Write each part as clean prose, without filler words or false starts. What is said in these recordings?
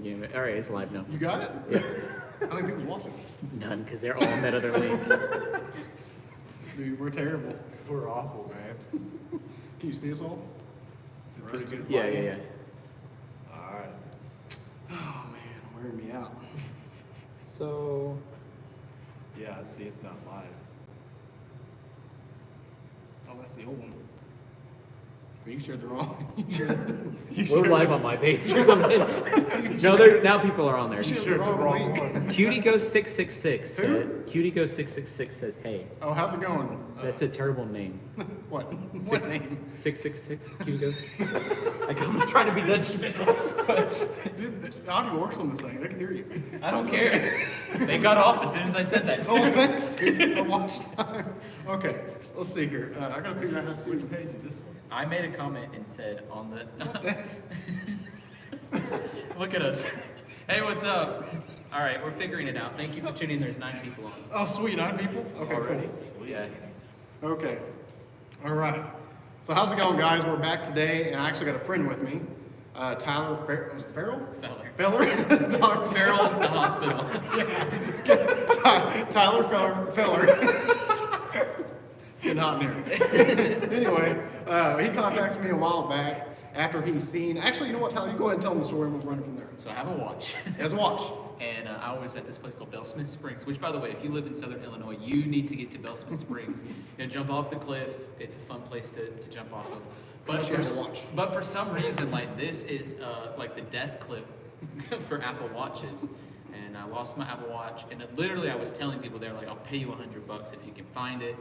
Yeah, all right, it's live now. You got it? Yeah. How many people's watching? None, because they're all in that other link. Dude, we're terrible. We're awful, man. Can you see us all? Is it really good? Yeah, yeah, yeah. All right. Oh man, wearing me out. So, Yeah, see, it's not live. Oh, that's the old one. So you shared the wrong. we're live on my page or something. No, now people are on there. You Sure, shared the wrong one. Cutie Goes 666. Who? Cutie Goes 666 says, "Hey, Oh, how's it going? that's a terrible name." What? What name? 666 Cutie Goes. Like, I'm not trying to be judgmental, but Dude, the audio works on this thing. They can hear you. I don't care. They got off as soon as I said that. Oh, thanks, dude. I watched time. Okay, let's see here. I gotta figure out how to see Which page is this one? I made a comment and said on the. it. Look at us. Hey, what's up? All right, we're figuring it out. Thank you for tuning in. There's 9 people on. Oh, sweet, 9 people? Okay, Already? cool. Yeah. Okay. All right. So how's it going, guys? We're back today, and I actually got a friend with me. Tyler was it Farrell? Feller. Feller? Dr. Farrell is the hospital. Tyler Feller. It's getting hot in here. Anyway, he contacted me a while back after he's seen. Actually, you know what, Tyler? You go ahead and tell him the story, and we'll run it from there. So I have a watch. He has a watch. And I was at this place called Bellsmith Springs, which, by the way, if you live in Southern Illinois, you need to get to Bellsmith Springs. You know, jump off the cliff. It's a fun place to jump off of. Unless you have a watch. But for some reason, like, this is like the death cliff for Apple Watches. And I lost my Apple Watch. And literally, I was telling people there, like, I'll pay you $100 if you can find it.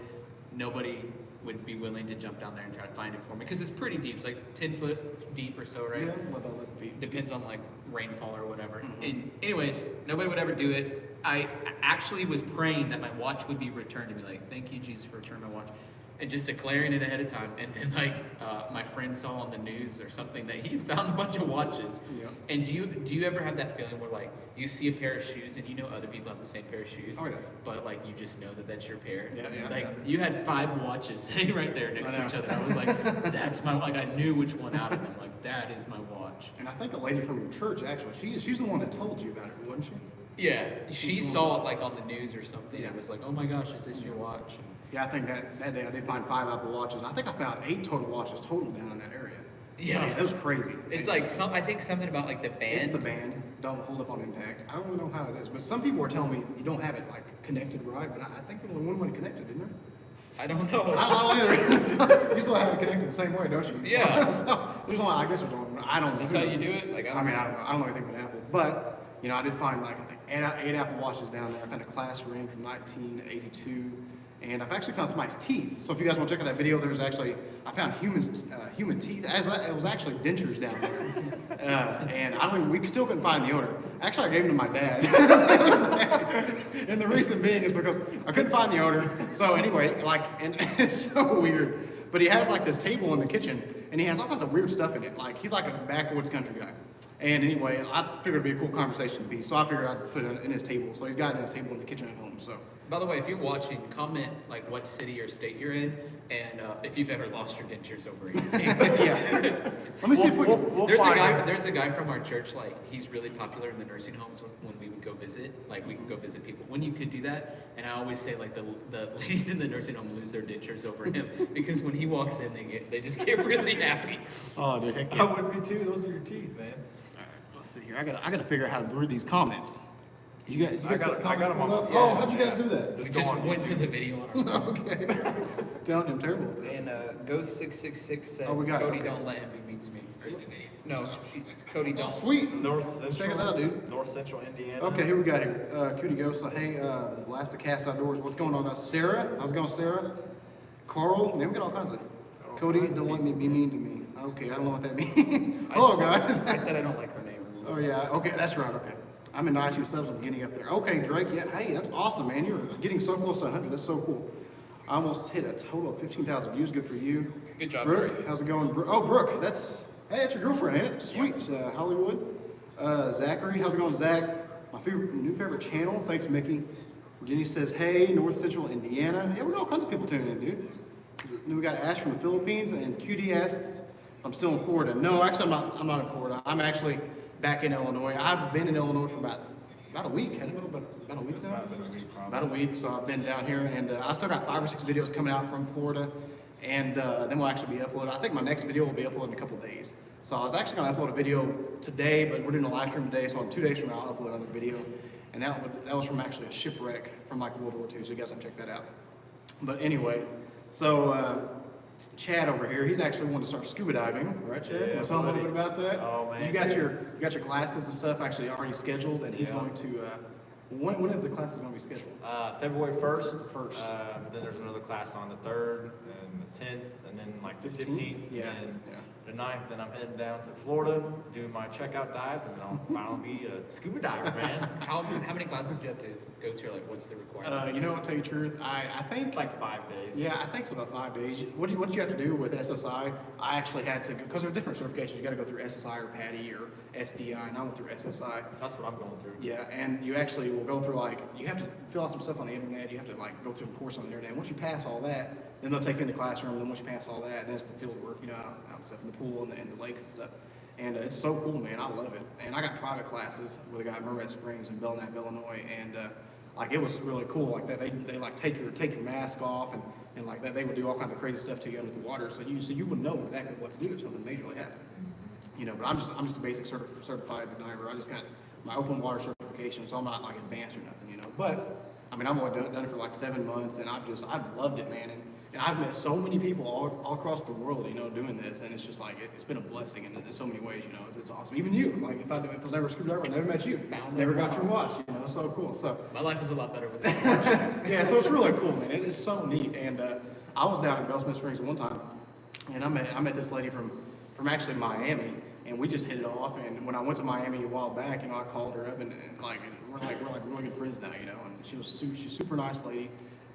Nobody would be willing to jump down there and try to find it for me because it's pretty deep. It's like 10 foot deep or so, right? Yeah, about 11 feet. Depends on like rainfall or whatever. And anyways, nobody would ever do it. I actually was praying that my watch would be returned to me. Like, thank you, Jesus, for returning my watch. And just declaring it ahead of time. And then like my friend saw on the news or something that he found a bunch of watches. Yeah. And do you ever have that feeling where like you see a pair of shoes and you know other people have the same pair of shoes, Oh, yeah. but like you just know that that's your pair? Yeah, yeah, Like yeah. you had 5 watches sitting right there next to each other. I was like, that's my, like I knew which one out of them. Like that is my watch. And I think a lady from your church, actually, she's the one that told you about it, wasn't she? Yeah, she saw it like on the news or something. Yeah. It was like, oh my gosh, is this your watch? Yeah, I think that day I did find 5 Apple Watches. And I think I found 8 total watches total down in that area. Yeah. It was crazy. It's And like I think something about like the band. It's the band. Don't hold up on impact. I don't really know how it is, but some people are telling me you don't have it like connected right. But I think there's only one way to connect it, isn't there? I don't know. I don't know either. You still have it connected the same way, don't you? Yeah. So there's only, I guess there's only one. I don't know. Is this how you do it? Like I mean, I don't know anything about Apple, but you know, I did find like I think 8 Apple Watches down there. I found a class ring from 1982, and I've actually found somebody's teeth. So if you guys want to check out that video, there's actually I found human teeth. It was actually dentures down there, and I don't even, we still couldn't find the owner. Actually, I gave them to my dad. And the reason being is because I couldn't find the owner. So anyway, like, and it's so weird. But he has like this table in the kitchen, and he has all kinds of weird stuff in it. Like he's like a backwoods country guy. And anyway, I figured it'd be a cool conversation piece, so I figured I'd put it in his table. So he's got it in his table in the kitchen at home. So By the way, if you're watching, comment like what city or state you're in, and if you've ever lost your dentures over anything. yeah, let me see if we. We'll There's a find guy. it. There's a guy from our church. Like he's really popular in the nursing homes when we would go visit. Like we could go visit people when you could do that. And I always say like the ladies in the nursing home lose their dentures over him because when he walks in, they just get really happy. Oh, dude, I would be too. Those are your teeth, man. All right, let's see here. I gotta figure out how to read these comments. You guys I got comments them on pulled my up? phone. Oh, how'd you guys do that? Just Just go on went to YouTube. the video on our phone. Okay. I'm terrible at this. And Ghost 666 said, Oh, we got it, Cody, okay. don't let him be mean to me. No, Cody, don't. Sweet. North Central. Check us out, dude. North Central Indiana. Okay, here we got here. Cutie Ghost. So, hey, Blast the Cast Outdoors. What's going on, guys? Sarah. How's it going, Sarah? Carl. Man, we got all kinds of. Cody, don't let me be mean to me. Okay, I don't know what that means. Hello, guys. I said I don't like her name. Oh, yeah. Okay, that's right. Okay. I'm in 92 subs. I'm getting up there. Okay, Drake. Yeah. Hey, that's awesome, man. You're getting so close to 100. That's so cool. I almost hit a total of 15,000 views. Good for you. Good job, Brooke. Drake. How's it going? Oh, Brooke. That's your girlfriend, ain't it? Sweet. Hollywood. Zachary. How's it going, Zach? My new favorite channel. Thanks, Mickey. Jenny says, hey, North Central Indiana. Yeah, we got all kinds of people tuning in, dude. Then we got Ash from the Philippines, and QD asks if I'm still in Florida. No, actually, I'm not in Florida. I'm actually back in Illinois. I've been in Illinois for about a week. Hadn't it been about a week now? About a week. So I've been down here, and I still got 5 or 6 videos coming out from Florida, and then we'll actually be uploaded. I think my next video will be uploaded in a couple of days. So I was actually going to upload a video today, but we're doing a live stream today, so in 2 days from now I'll upload another video. And that was from actually a shipwreck from like World War II, so you guys can check that out. But anyway, so Chad over here, he's actually wanting to start scuba diving, right, Chad? Yeah, Want to tell him a little bit about that? Oh, man. You got your classes and stuff actually already scheduled, and he's going to. When is the classes going to be scheduled? February 1st. First. Then there's another class on the 3rd and the 10th, and then like the 15th. Yeah. And Yeah. the 9th, then I'm heading down to Florida, do my checkout dive, and then I'll finally be a scuba diver, man. How many classes do you have to go to? Like, what's the requirement? You know what? Tell you the truth, I think It's like 5 days. Yeah, I think it's about 5 days. What did you have to do with SSI? I actually had to, because there's different certifications. You got to go through SSI or PADI or SDI, and I went through SSI. That's what I'm going through. Yeah, and you actually will go through like, you have to fill out some stuff on the internet. You have to like go through some course on the internet. Once you pass all that, then they'll take you in the classroom. Then once you pass all that, then it's the field work, out and stuff in the pool and the lakes and stuff. And it's so cool, man. I love it. And I got private classes with a guy at Mermet Springs in Belknap, Illinois, and like it was really cool. Like that, they like take your mask off and like that. They would do all kinds of crazy stuff to you under the water, so you would know exactly what to do if something majorly happened. But I'm just a basic certified diver. I just got my open water certification, so I'm not like advanced or nothing, But I mean, I've only done it for like 7 months, and I've loved it, man. And I've met so many people all across the world, doing this, and it's just like it's been a blessing in so many ways, It's awesome. Even you, like if I was never a scuba diver, I never met you, never got your watch, It's so cool. So My life is a lot better with this. yeah, so it's really cool, man. It is so neat. And I was down in Belknap Springs one time, and I met this lady from actually Miami, and we just hit it off. And when I went to Miami a while back, I called her up, and we're really good friends now, And she's a super nice lady.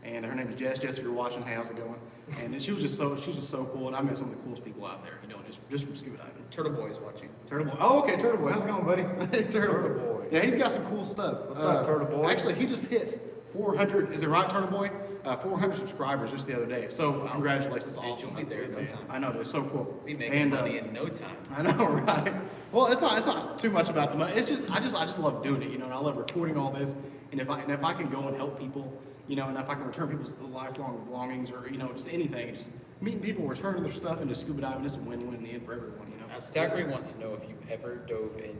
And her name is Jess. Jess, if you're watching, hey, how's it going? And she was just so cool. And I met some of the coolest people out there, just from scuba diving. Turtle Boy is watching. Turtle Boy. Oh, okay, Turtle Boy. How's it going, buddy? Turtle Boy. Yeah, he's got some cool stuff. What's up, Turtle Boy? Actually, he just hit 400. Is it right, Turtle Boy? 400 subscribers just the other day. So congratulations, it's awesome. You'll be there in no time. I know, it's so cool. Be making money in no time. I know, right? Well, it's not too much about the money. It's just I just love doing it, And I love recording all this. And if I can go and help people, and if I can return people's lifelong belongings or just anything, just meeting people, returning their stuff, and just scuba diving, it's a win-win in the end for everyone. Zachary wants to know if you ever dove in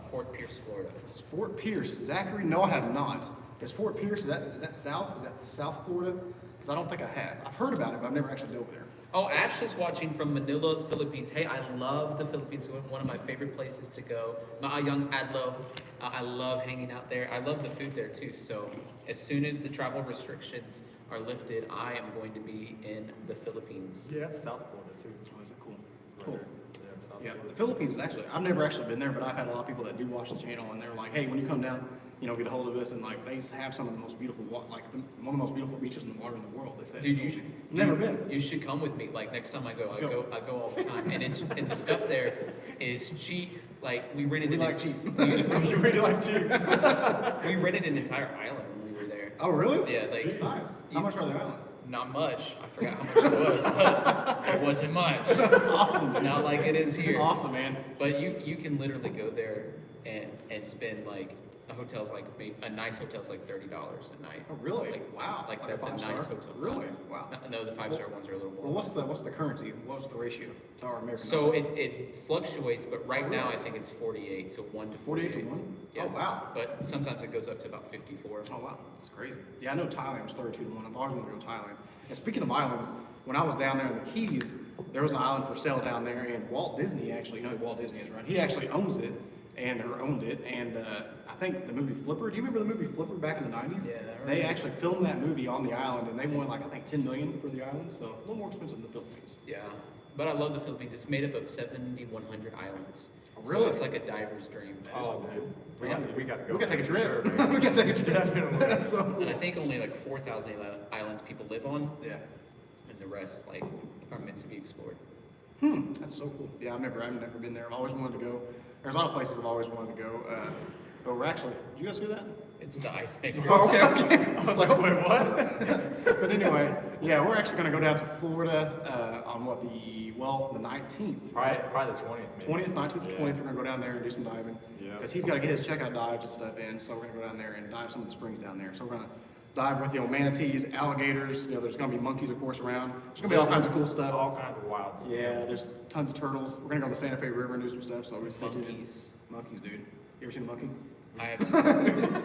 Fort Pierce, Florida. It's Fort Pierce, Zachary. No, I have not. Is Fort Pierce? Is that south? Is that South Florida? Because I don't think I have. I've heard about it, but I've never actually dove there. Oh, Ash is watching from Manila, Philippines. Hey, I love the Philippines. It's one of my favorite places to go. Young Adlo, I love hanging out there. I love the food there too. So as soon as the travel restrictions are lifted, I am going to be in the Philippines. Yeah, it's South Florida too. Oh, is it cool? Right Cool. there. Yeah, South Yeah, Florida. the Philippines is actually, I've never actually been there, but I've had a lot of people that do watch the channel, and they're like, hey, when you come down, get a hold of us, and like they have some of the most beautiful, one of the most beautiful beaches in the water in the world. They said, Dude, you should never been. You should come with me. Like next time I go, Let's go. I go all the time, and the stuff there is cheap. Like we rented. We like cheap. You really like cheap. We rented an entire island when we were there. Oh, really? Yeah, like Nice. How much are the islands? not much. I forgot how much it was, but it wasn't much. That's awesome. It's not like it is It's here. awesome, man. But you can literally go there and spend like a nice hotel's like $30 a night. Oh, really? Like, Wow. Like a that's a 5-star? nice hotel. Really? Wow. No, the 5-star ones are a little more. Well, what's the currency? What's the ratio to our American So dollar? it fluctuates, but right now I think it's 48, so 1 to 48 48. to 1? Yeah. Oh, wow. But sometimes it goes up to about 54. Oh, wow. That's crazy. Yeah, I know Thailand was 32 to 1. I've always wanted to go to Thailand. And speaking of islands, when I was down there in the Keys, there was an island for sale down there, and Walt Disney actually, who Walt Disney is, right? He actually owns it, or owned it, and I think the movie Flipper, do you remember the movie Flipper back in the 90s? Yeah, I remember. They actually filmed that movie on the island, and they won like, I think, $10 million for the island, so a little more expensive than the Philippines. Yeah. But I love the Philippines. It's made up of 7,100 islands. Really? So it's like a diver's dream. Oh, man. We gotta go. We gotta take a trip. For sure, man. We gotta take a trip. Definitely. That's so cool. And I think only like 4,000 islands people live on, Yeah. and the rest like are meant to be explored. That's so cool. Yeah, I've never been there. I've always wanted to go. There's a lot of places I've always wanted to go. But we're actually, did you guys hear that? It's the ice maker. Oh, okay, okay. I was like, Wait, what? but anyway, yeah, we're actually gonna go down to Florida on the 19th. Probably the 20th, maybe. 20th, 19th, or 20th, we're gonna go down there and do some diving. Yeah. Because he's gotta get his checkout dives and stuff in, so we're gonna go down there and dive some of the springs down there. So we're gonna dive with, manatees, alligators, there's gonna be monkeys, of course, around. There's gonna be all kinds of cool stuff. All kinds of wild stuff. Yeah, there's tons of turtles. We're gonna go on the Santa Fe River and do some stuff, so we stay tuned. Monkeys. Monkeys, dude. You ever seen a monkey? I have,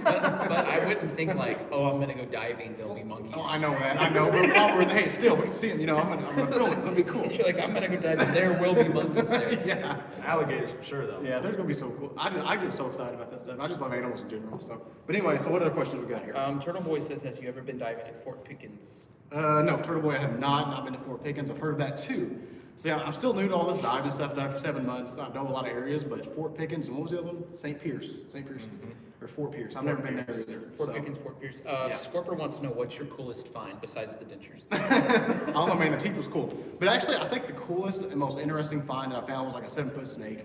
but I wouldn't think like, oh, I'm gonna go diving. There'll be monkeys. Oh, I know that. I know. But while we're there, hey, still, we can see them. I'm gonna film it. It's gonna be cool. You're like, I'm gonna go diving. There will be monkeys there. Yeah. Alligators for sure, though. Yeah, there's gonna be so cool. I get so excited about that stuff. I just love animals in general. So, but anyway, so what other questions we got here? Turtle Boy says, has you ever been diving at Fort Pickens? No, Turtle Boy, I have not been to Fort Pickens. I've heard of that too. See, I'm still new to all this diving stuff. I've done it for 7 months. I know a lot of areas, but Fort Pickens and what was the other one? St. Pierce. Or Fort Pierce. I've never been there either. Fort Pickens, Fort Pierce. Scorper wants to know, what's your coolest find besides the dentures? I don't know, man. The teeth was cool, but actually, I think the coolest and most interesting find that I found was like a 7-foot snake,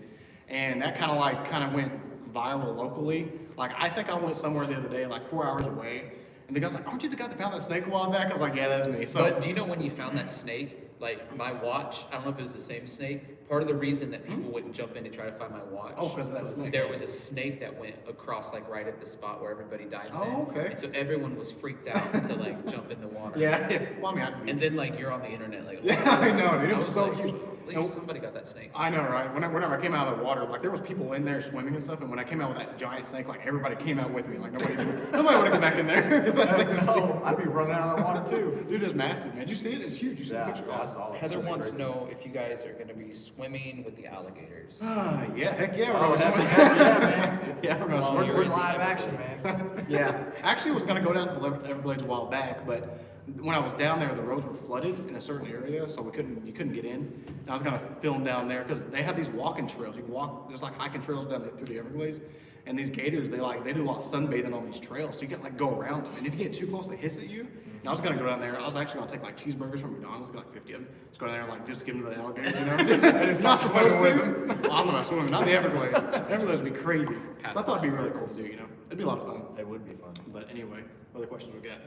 and that kind of went viral locally. Like I think I went somewhere the other day, like 4 hours away, and the guy's like, "Aren't you the guy that found that snake a while back?" I was like, "Yeah, that's me." So, But do you know when you found that snake? Like my watch, I don't know if it was the same snake. Part of the reason that people wouldn't jump in to try to find my watch. Oh, 'cause of that snake. There was a snake that went across like right at the spot where everybody dives in. Oh, okay. And so everyone was freaked out to like jump in the water. yeah. Well, I mean, And then like you're on the internet like. Yeah, I know, dude. It I was so like, huge. At least somebody got that snake. I know, right? Whenever I came out of the water, like there was people in there swimming and stuff, and when I came out with that giant snake, like everybody came out with me. Like nobody wanted to go back in there because that snake was huge. No, I'd be running out of the water too. Dude, it's massive, man. Did you see it? It's huge. You see the picture? I saw it. Heather That's wants to crazy. know if you guys are going to be swimming with the alligators. Yeah, heck yeah, we're Oh, going to swim. yeah, man. Yeah, we're going to Well, swim. you're We're in live the action, man. Yeah, actually, I was gonna go down to the Everglades a while back, but when I was down there, the roads were flooded in a certain area, so you couldn't get in. And I was gonna film down there because they have these walking trails. You can walk. There's like hiking trails down through the Everglades, and these gators they do a lot of sunbathing on these trails, so you can like go around them. And if you get too close, they hiss at you. And I was gonna go down there. I was actually gonna take like cheeseburgers from McDonald's, get like 50 of them. Just go down there and like just give them to the alligators, you know? It's not supposed to. Well, I'm not swimming. Not the Everglades. Everglades would be crazy. But I thought it'd be really cool to do. It'd be a lot of fun. It would be fun. But anyway, what other questions we got?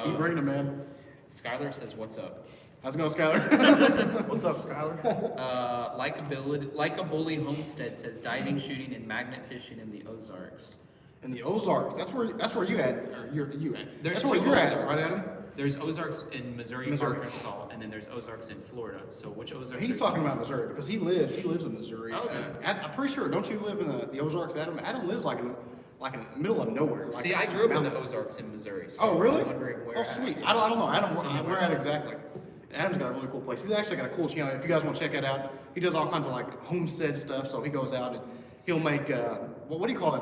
Keep bringing them, man. Skylar says, what's up? How's it going, Skylar? What's up, Skylar? Like a Bully Homestead says, diving, shooting, and magnet fishing in the Ozarks. In the Ozarks, that's where you at, or you at. There's That's where two you're at, Ozarks. right, Adam? There's Ozarks in Missouri, Missouri. Arkansas, and then there's Ozarks in Florida. So which Ozarks? He's are you talking about Missouri because he lives in Missouri. Oh, okay. I'm pretty sure. Don't you live in the Ozarks, Adam? Adam lives like in the middle of nowhere. Like, See, I grew up in the Ozarks in Missouri. So Oh, really? I'm wondering where. Oh, sweet. I don't know. Where at exactly? Adam's got a really cool place. He's actually got a cool channel. If you guys want to check it out, he does all kinds of like homestead stuff. So he goes out and he'll make what do you call it?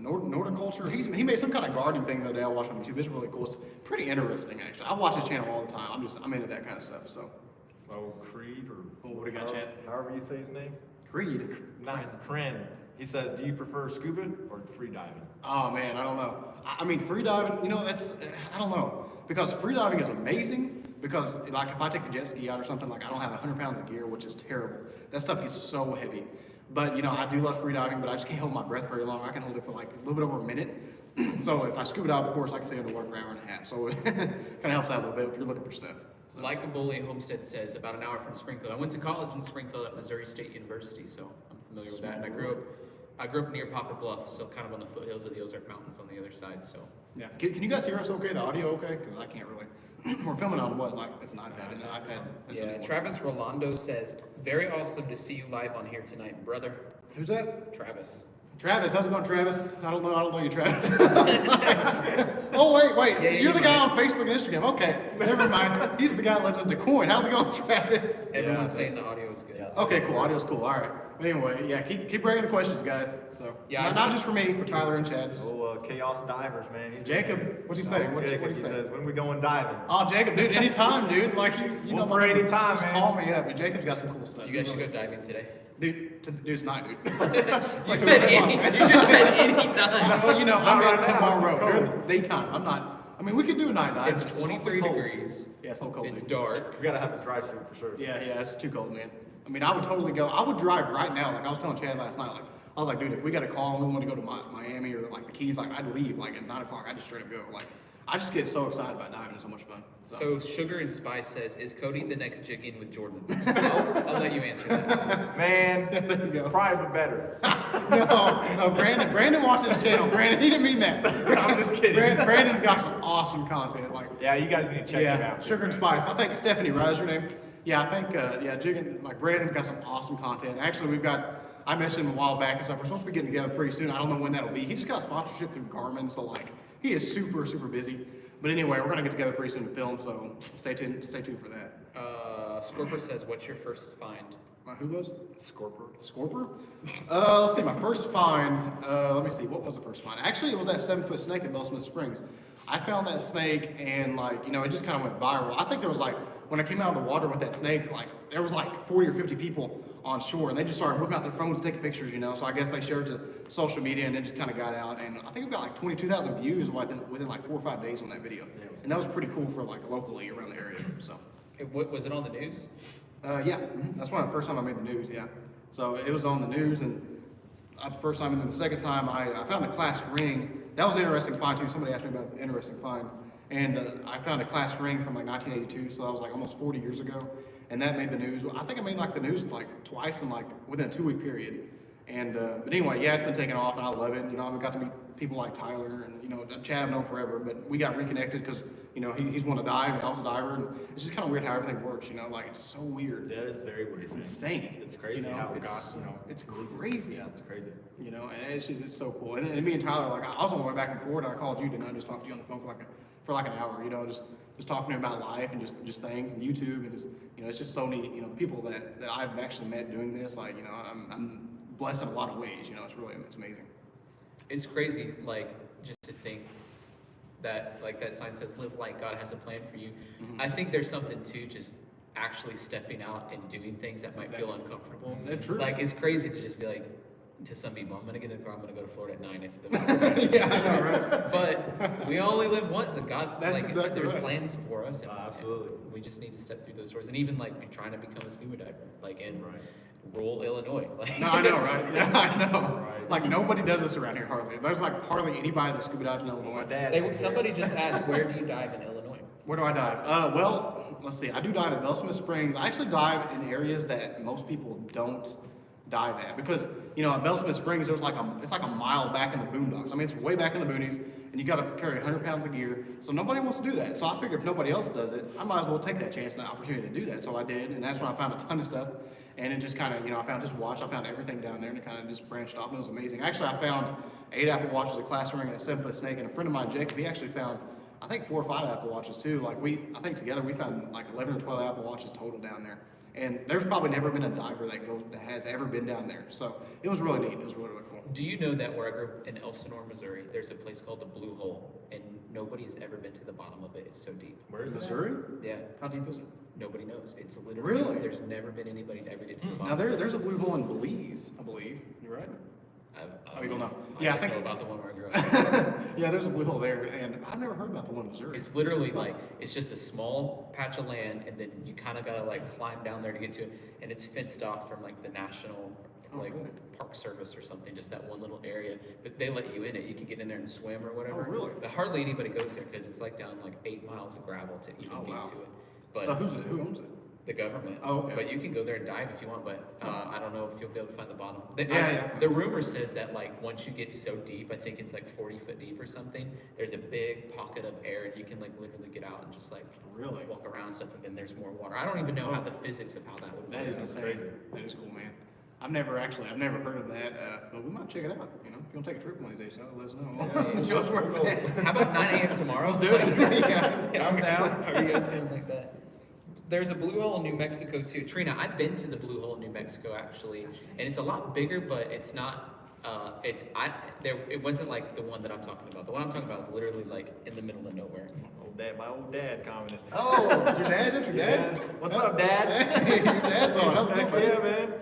Nordiculture. He made some kind of gardening thing the other day. I watched on YouTube. It's really cool. It's pretty interesting actually. I watch his channel all the time. I'm into that kind of stuff. So Oh, Creed or what do you got, Chad? however you say his name. Creed. Not Kren. He says, do you prefer scuba or free diving? Oh man, I don't know. I mean, free diving. That's I don't know because free diving is amazing. Because like if I take the jet ski out or something, like I don't have 100 pounds of gear, which is terrible. That stuff gets so heavy. But I do love free diving, but I just can't hold my breath very long. I can hold it for like a little bit over a minute. So if I scuba dive, of course, I can stay underwater for an hour and a half. So it kind of helps out a little bit if you're looking for stuff. So. Like a Bully Homestead says, about an hour from Springfield. I went to college in Springfield at Missouri State University, so I'm familiar with that. And I grew up near Poplar Bluff, so kind of on the foothills of the Ozark Mountains on the other side. So Yeah. Can you guys hear us okay? The audio okay? Because I can't really. We're filming on what? Like it's an iPad, and an iPad. That's yeah. a- Travis Rolando says, very awesome to see you live on here tonight, brother. Who's that? Travis. Travis, how's it going, Travis? I don't know you, Travis. Oh, wait, Yeah, you're the you guy might. on Facebook and Instagram. Okay, never mind. He's the guy that lives in DeCoin. How's it going, Travis? Everyone's saying the audio is good. Yeah. Okay, cool. Audio's cool. All right. Anyway, yeah, keep bringing the questions, guys. So, Yeah, not just for me, for Tyler and Chad. Just, Oh, Chaos Divers, man. Jacob, what's he say? Oh, What'd Jacob, he he say? says, when we going diving? Oh, Jacob, dude, anytime, dude. Like you know, Well, for any time, just man. call me up. But Jacob's got some cool stuff. You guys should go diving today. Dude, it's not, dude. It's like, it's You like said 7 o'clock, man. you just said anytime. Well, I'm right in now, tomorrow. it's cold. During the daytime. I'm not. I mean, we could do a night dive. It's awfully 23 cold. degrees. Yeah, it's so cold. It's dude. dark. We gotta have a dry suit for sure. Yeah, it's too cold, man. I mean, I would totally go. I would drive right now. Like I was telling Chad last night, like I was like, dude, if we got a call and we want to go to Miami or like the Keys, like I'd leave like at 9 o'clock. I'd just straight up go. Like I just get so excited about diving. It's so much fun. So Sugar and Spice says, is Cody the next Jigging with Jordan? I'll let you answer that. Man, there you go. probably better. No, Brandon watches his channel. Brandon, he didn't mean that. I'm just kidding. Brandon's got some awesome content. Like Yeah, you guys need to check it out. Sugar and Spice. I think Stephanie Rye's her name. Yeah, I think Jigging, like Brandon's got some awesome content. Actually, I mentioned him a while back and stuff. We're supposed to be getting together pretty soon. I don't know when that'll be. He just got a sponsorship through Garmin, so like he is super, super busy. But anyway, we're gonna get together pretty soon to film, so stay tuned for that. Scorper says, what's your first find? Who was? Scorper. Let's see, my first find, let me see, what was the first find? Actually, it was that 7-foot snake at Bellsmith Springs. I found that snake and like, it just kind of went viral. I think there was like, when I came out of the water with that snake, like there was like 40 or 50 people on shore and they just started whipping out their phones and taking pictures, So I guess they shared to social media and it just kind of got out. And I think we got like 22,000 views within like 4 or 5 days on that video. And that was pretty cool for like locally around the area, so. Was it on the news? Yeah, that's the first time I made the news, yeah. So it was on the news, and the first time, and then the second time, I found the class ring. That was an interesting find, too. Somebody asked me about the interesting find. And I found a class ring from like 1982, so that was like almost 40 years ago. And that made the news. I think it made like the news like twice in like within a 2-week period. And, but anyway, yeah, it's been taking off, and I love it. I've got to meet people like Tyler, and, Chad I've known forever, but we got reconnected because, he's wanted to dive, and I was a diver, and it's just kind of weird how everything works, like, it's so weird. Yeah, it's very weird. It's insane. It's crazy how it got, It's crazy. Yeah, it's crazy. And it's so cool. And then me and Tyler, like, I was on my way back and forth, and I called you, and I just talked to you on the phone for like an hour, just talking to him about life and just things and YouTube, and it's just so neat. The people that I've actually met doing this, like, I'm blessed in a lot of ways. It's amazing. It's crazy, like, just to think that, like, that sign says, live like God has a plan for you. I think there's something to just actually stepping out and doing things that might feel uncomfortable. That's true. Like, it's crazy to just be like, to some people, I'm gonna get in the car, I'm gonna go to Florida at 9 if the Yeah, I know, right? But we only live once, and God, That's like, exactly there's right. plans for us, and Absolutely. and we just need to step through those doors, and even like be trying to become a scuba diver, like in rural Illinois. Like, No, I know, right? Yeah, I know. Right. Like, nobody does this around here hardly. There's like hardly anybody that scuba dives in Illinois. My dad. Somebody just asked, where do you dive in Illinois? Where do I dive? Well, let's see. I do dive at Bellsmith Springs. I actually dive in areas that most people don't dive at because, at Bellsmith Springs, it's like a mile back in the boondocks. I mean, it's way back in the boonies, and you got to carry 100 pounds of gear. So nobody wants to do that. So I figured if nobody else does it, I might as well take that chance and that opportunity to do that. So I did, and that's when I found a ton of stuff. And it just kind of, I found I found everything down there, and it kind of just branched off, and it was amazing. Actually, I found 8 Apple Watches, a class ring, and a 7-foot snake, and a friend of mine, Jacob, he actually found, I think 4 or 5 Apple Watches too. Like I think together we found like 11 or 12 Apple Watches total down there. And there's probably never been a diver that has ever been down there. So it was really neat. It was really, really cool. Do you know that where I grew up in Elsinore, Missouri, there's a place called the Blue Hole, and nobody has ever been to the bottom of it. It's so deep. Where is Missouri? Yeah. How deep is it? Nobody knows. It's literally, Really? there's never been anybody to ever get to the Now bottom. there's a blue hole in Belize, I believe. You're right. I you don't know. I Yeah, I just think- know about the one where I grew up. Yeah, there's a blue hole there, and I've never heard about the one in Missouri. It's literally like, it's just a small patch of land, and then you kind of gotta like climb down there to get to it, and it's fenced off from like the National like really? Park Service or something, just that one little area. But they let you in it. You can get in there and swim or whatever. Oh, really? But hardly anybody goes there because it's like down like 8 miles of gravel to even Oh, get wow. to it. But So who owns it? the government. Oh, okay. But you can go there and dive if you want, but I don't know if you'll be able to find the bottom. Yeah. The rumor says that like once you get so deep, I think it's like 40 foot deep or something, there's a big pocket of air and you can like literally get out and just like Really? walk around and stuff, and then there's more water. I don't even know how the physics of how that would That work. is insane. That is cool, man. I've never heard of that, but we might check it out. If you want to take a trip one of these days, let us know. Show us where it's at. How about 9 a.m. tomorrow? Let's do it. Yeah. I'm down. Are you guys feeling like that? There's a blue hole in New Mexico too. Trina, I've been to the blue hole in New Mexico actually, and it's a lot bigger, but it's not. It wasn't like the one that I'm talking about. The one I'm talking about is literally like in the middle of nowhere. My old dad commented. Oh, your dad? That's your dad? What's up, Dad? Hey, your dad's on. That's Heck good. yeah, man.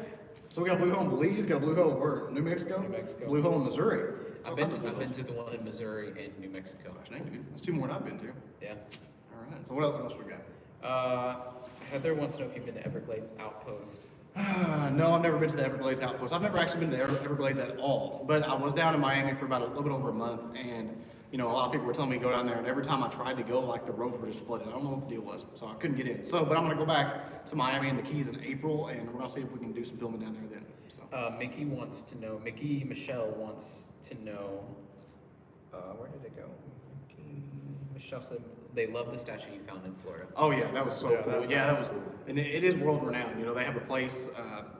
So we got a blue hole in Belize, got a blue hole where? New Mexico? New Mexico. Blue hole in Missouri. I've been to the one in Missouri and New Mexico. Gosh, dang, dude. That's 2 more than I've been to. Yeah. All right. So what else we got? Heather wants to know if you've been to Everglades Outpost. No, I've never been to the Everglades Outpost. I've never actually been to the Everglades at all. But I was down in Miami for about a little bit over a month, and a lot of people were telling me to go down there, and every time I tried to go, like the roads were just flooded. I don't know what the deal was, so I couldn't get in. But I'm gonna go back to Miami and the Keys in April, and we're gonna see if we can do some filming down there then. So. Mickey Michelle wants to know, where did it go? Michelle said they love the statue you found in Florida. Oh yeah, that was so Yeah, cool. that was, and it is world renowned. They have a place,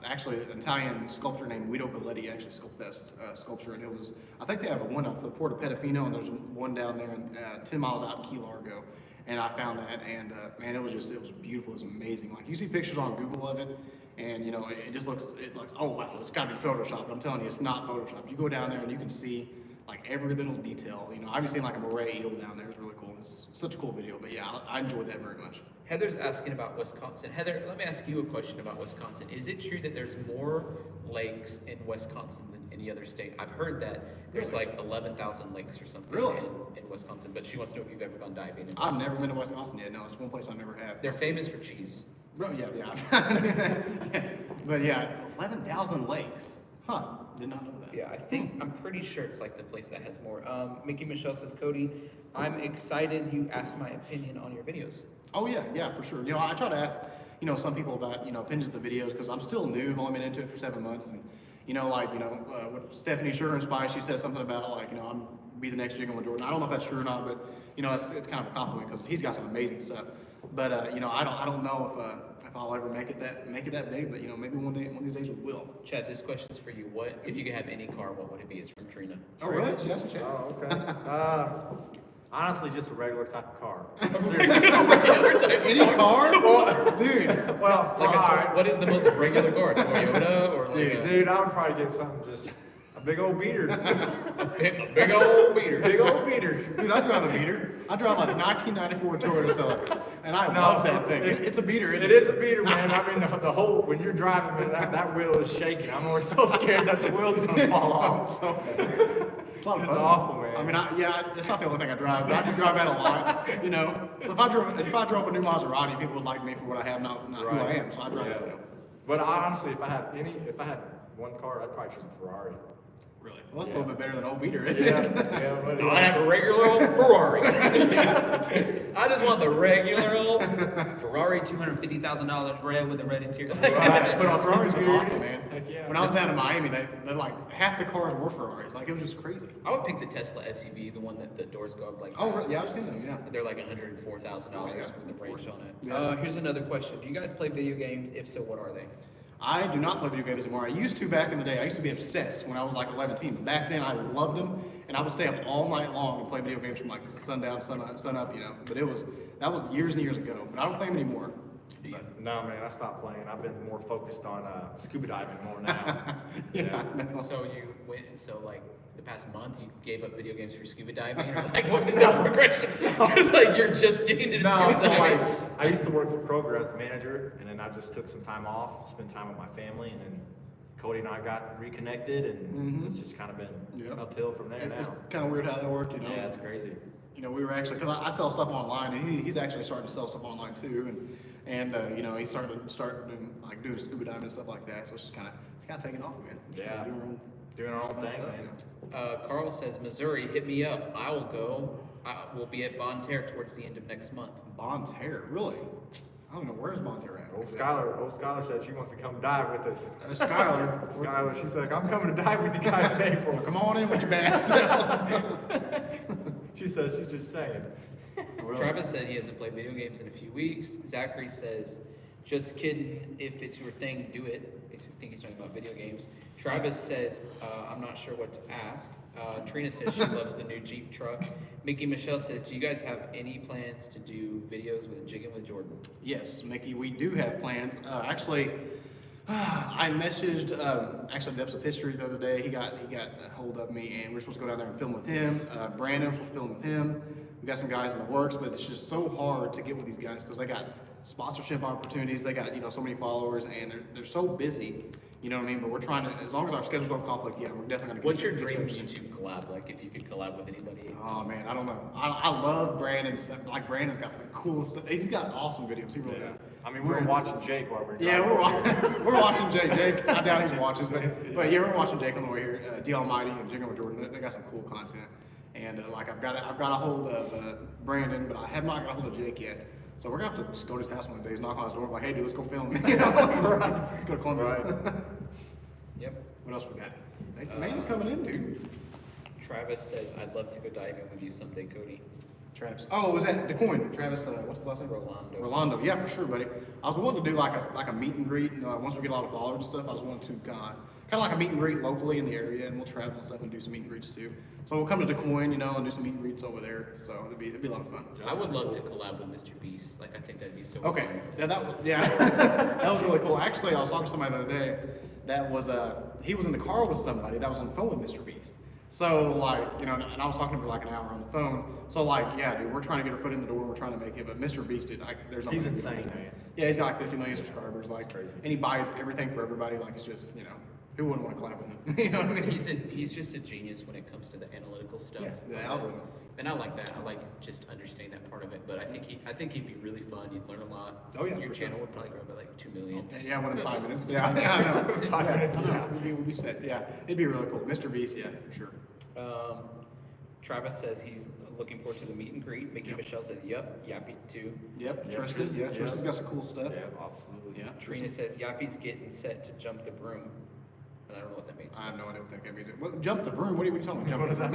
actually, an Italian sculptor named Guido Galletti actually sculpted that sculpture, and it was, I think they have one off the Port of Pedofino, and there's one down there in 10 miles out in Key Largo, and I found that, and man, it was beautiful, it was amazing. Like you see pictures on Google of it, and it just looks, oh wow, it's got to be Photoshop, but I'm telling you, it's not Photoshop. You go down there and you can see like every little detail. I've seen like a moray eel down there. It's really cool. It's such a cool video, but yeah, I enjoyed that very much. Heather's asking about Wisconsin. Heather, let me ask you a question about Wisconsin. Is it true that there's more lakes in Wisconsin than any other state? I've heard that there's like 11,000 lakes or something in Wisconsin, but she wants to know if you've ever gone diving in I've never been to Wisconsin yet. No, it's one place I never have. They're famous for cheese. Oh, yeah. But yeah, 11,000 lakes. Huh, did not know that. Yeah, I'm pretty sure it's like the place that has more. Mickey Michelle says, Cody, I'm excited you asked my opinion on your videos. Oh yeah, for sure. I try to ask, some people about, opinions of the videos because I'm still new. I've only been into it for 7 months, and what Stephanie Sugar and Spice, she says something about like, I'm be the next Jigging with Jordan. I don't know if that's true or not, but it's kind of a compliment because he's got some amazing stuff. But I don't know if I'll ever make it that big. But maybe one of these days we will. Chad, this question's for you. What if you could have any car? What would it be? It's from Trina. Oh really? She asked a chance. Oh, okay. Honestly, just a regular type of car. Any car? Dude. Well, what is the most regular car? Toyota or like dude, I would probably get something just a big old beater. a big old beater. Big old beater. Dude, I drive a beater. I drive like a 1994 Toyota Celica, and I love that thing. It's a beater. It is a beater, man. I mean, the whole when you're driving, man, that wheel is shaking. I'm always so scared that the wheel's gonna fall off. It's a lot of It's fun. awful, man. I mean, it's not the only thing I drive, but I do drive that a lot. So if I drove a new Maserati, people would like me for what I have, not who I am. So I drive it. But honestly, if I had one car, I'd probably choose a Ferrari. Really? Well, that's a little bit better than old beater, isn't Yeah, but I have a regular old Ferrari. I just want the regular old Ferrari, $250,000 red with a red interior. Right. But Ferraris are awesome, man. Heck yeah. When I was down in Miami, they like half the cars were Ferraris. Like it was just crazy. I would pick the Tesla SUV, the one that the doors go up like. Oh, really? Yeah, I've seen them. Yeah. They're like $104,000 with the range on it. Yeah. Here's another question: do you guys play video games? If so, what are they? I do not play video games anymore. I used to back in the day. I used to be obsessed when I was like 11, 13. But back then, I loved them, and I would stay up all night long and play video games from like sundown, sun up, But that was years and years ago. But I don't play them anymore. No, man, I stopped playing. I've been more focused on scuba diving more now. Yeah. So you went. So like the past month, you gave up video games for scuba diving. Or like what was that progression? It's like you're just getting into No, scuba diving. I used to work for Kroger as a manager, and then I just took some time off, spent time with my family, and then Cody and I got reconnected, and it's just kind of been uphill from there It's now. kind of weird how that worked, Yeah, it's crazy. We were actually, because I sell stuff online, and he's actually starting to sell stuff online too, and he's starting doing scuba diving and stuff like that. So it's kind of taking off, man. Just Yeah. kinda Doing our own fun thing, stuff, man. Carl says, Missouri, hit me up. I will go. I will be at Bonne Terre towards the end of next month. Bonne Terre, really? I don't know, where's Bonne Terre at? Old Skylar said she wants to come dive with us. Skylar, She's like, I'm coming to dive with you guys in April. come on in with your bad self. She says she's just saying. Travis said he hasn't played video games in a few weeks. Zachary says, just kidding. If it's your thing, do it. I think he's talking about video games. Travis says, I'm not sure what to ask. Trina says she loves the new Jeep truck. Mickey Michelle says, do you guys have any plans to do videos with Jigging with Jordan? Yes, Mickey, we do have plans. Actually, I messaged actually Depths of History the other day. He got a hold of me, and we're supposed to go down there and film with him. Brandon, we're supposed to film with him. We got some guys in the works, but it's just so hard to get with these guys because they got sponsorship opportunities. They got so many followers, and they're so busy. You know what I mean? But we're trying to, as long as our schedules don't conflict, yeah, we're definitely gonna. What's your dream YouTube collab? Like, if you could collab with anybody? Oh man, I don't know. I love Brandon. Like Brandon's got the coolest stuff. He's got awesome videos. He really does. I mean, we were watching Jake while we were Yeah, driving. we're watching Jake. Jake, I doubt he watches, but yeah, we're watching Jake on the way here. D Almighty and Jigging with Jordan. They got some cool content, and like I've got a hold of Brandon, but I have not got a hold of Jake yet. So we're gonna have to just go to his house one of the days, knock on his door, like, hey, dude, let's go film. You know, let's go to Columbus. Right. Yep. What else we got? Hey, man, you coming in, dude? Travis says, I'd love to go diving with you someday, Cody. Travis. Oh, was that DeCoin? Travis, what's his last name? Rolando. Rolando. Yeah, for sure, buddy. I was wanting to do like a meet and greet. Once we get a lot of followers and stuff, I was wanting to kind of like a meet and greet locally in the area, and we'll travel and stuff and do some meet and greets too. So we'll come to DeCoin, and do some meet and greets over there. So it'd be a lot of fun. I would love to collab with Mr. Beast. Like, I think that'd be so Okay. fun. That was really cool. Actually, I was talking to somebody the other day. That was he was in the car with somebody that was on the phone with Mr. Beast. So like, and I was talking to him for like an hour on the phone. So like, yeah, dude, we're trying to get our foot in the door. We're trying to make it. But Mr. Beast, dude, there's He's nothing insane, man. Yeah, he's got like 50 million subscribers. Like, crazy. And he buys everything for everybody. Like, it's just, who wouldn't want to collab with him? You know what I mean? He's just a genius when it comes to the analytical stuff. Yeah, the algorithm. And I like that. I like just understanding that part of it. But I think he'd be really fun. You'd learn a lot. Oh, yeah, Your for channel sure. would probably grow by like 2 million. Yeah, within 5 minutes. Yeah, I know. 5 minutes, I know. yeah. We'll be set. Yeah, it'd be really cool. Mr. Beast, yeah, for sure. Travis says he's looking forward to the meet and greet. Mickey Michelle says, yep. Yappy too. Yep, Yeah, Tristan. Tristan, Yeah, yeah. Tristan's got some cool stuff. Yeah, absolutely. Yeah. Trina says, Yappy's getting set to jump the broom. And I don't know what that means. I have no idea what that could be. What, jump the broom? What are you talking about? What does that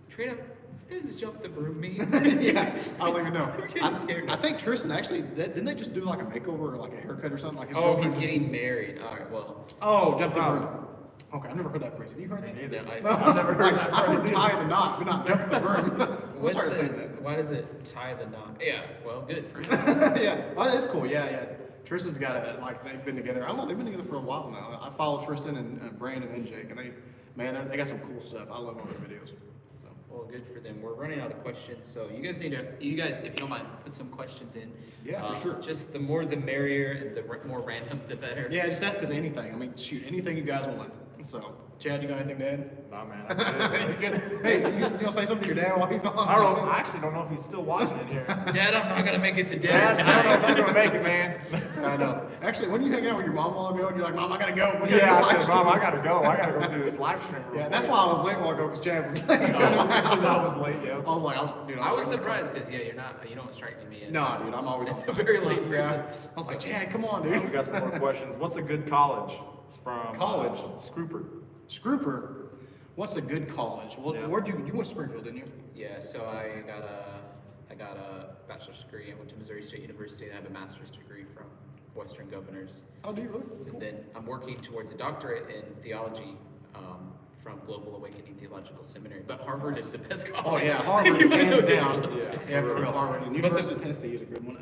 Trina, what does jump the broom mean? Yeah, I don't even know. You're getting scared now. I think Tristan actually, didn't they just do like a makeover or like a haircut or something? Like his Oh, girlfriend he's just- getting married. All right, well. Oh, jump the broom. Okay, I've never heard that phrase. Have you heard that? Neither. Yeah, I've never heard that I've heard phrase tie either. the knot, but not jump the broom. What's hard to say that? Why does it tie the knot? Yeah, well, good for him. Yeah, oh, that's cool. Yeah. Tristan's got they've been together. I don't know, they've been together for a while now. I follow Tristan and Brandon and Jake, and they got some cool stuff. I love all their videos. So. Well, good for them. We're running out of questions, so you guys, if you don't mind, put some questions in. Yeah, for sure. Just the more the merrier, and the more random, the better. Yeah, just ask us anything. I mean, shoot, anything you guys want. So, Chad, you got anything to add? Nah, man. I'm good. You good? Hey, you gonna say something to your dad while he's on? I don't know. I actually don't know if he's still watching it here. Dad, I'm not gonna make it to dinner Dad, I don't know if I'm tonight. gonna make it, man. I know. Actually, when you hang out with your mom a while ago, and you're like, Mom, I gotta go. We gotta Yeah, go I said, live Mom, stream." I gotta go. I gotta go do this live stream. real Yeah, that's quick. why I was late a while ago, because Chad was late. I was late, yeah. I was like, I was surprised because you don't strike me as No, dude, I'm always It's on a very late Yeah. person. I was like, Chad, come on, We dude. got some more questions. What's a good college? It's from College? Scooper. Scrooper, what's a good college? Well, Yeah. where'd you went to Springfield, didn't you? Yeah, so I got a bachelor's degree. I went to Missouri State University, and I have a master's degree from Western Governors. Oh, do you really? Cool. And then I'm working towards a doctorate in theology from Global Awakening Theological Seminary. But Harvard is the best Oh college. yeah, Harvard, If you wanna hands go to down. college. Yeah, for real, Harvard. And But University of Tennessee is a good one.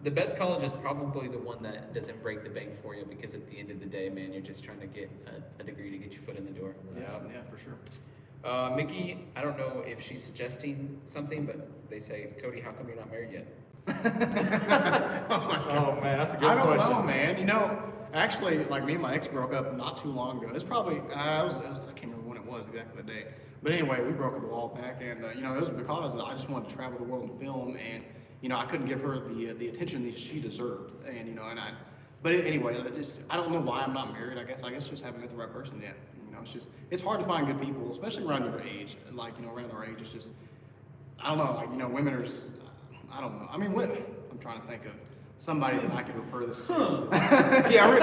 The best college is probably the one that doesn't break the bank for you, because at the end of the day, man, you're just trying to get a degree to get your foot in the door. Yeah, So, yeah, for sure. Mickey, I don't know if she's suggesting something, but they say, Cody, how come you're not married yet? Oh man, that's a good I don't question. know, man. Actually, like me and my ex broke up not too long ago. It's probably I can't remember when it was exactly the day. But anyway, we broke up a while back, and it was because I just wanted to travel the world and film, and I couldn't give her the attention that she deserved, and But anyway, I don't know why I'm not married. I guess just haven't met the right person yet. It's hard to find good people, especially around your age. Like around our age, it's just I don't know. Like women are just I don't know. I mean, I'm trying to think of somebody that I could refer this to. Yeah,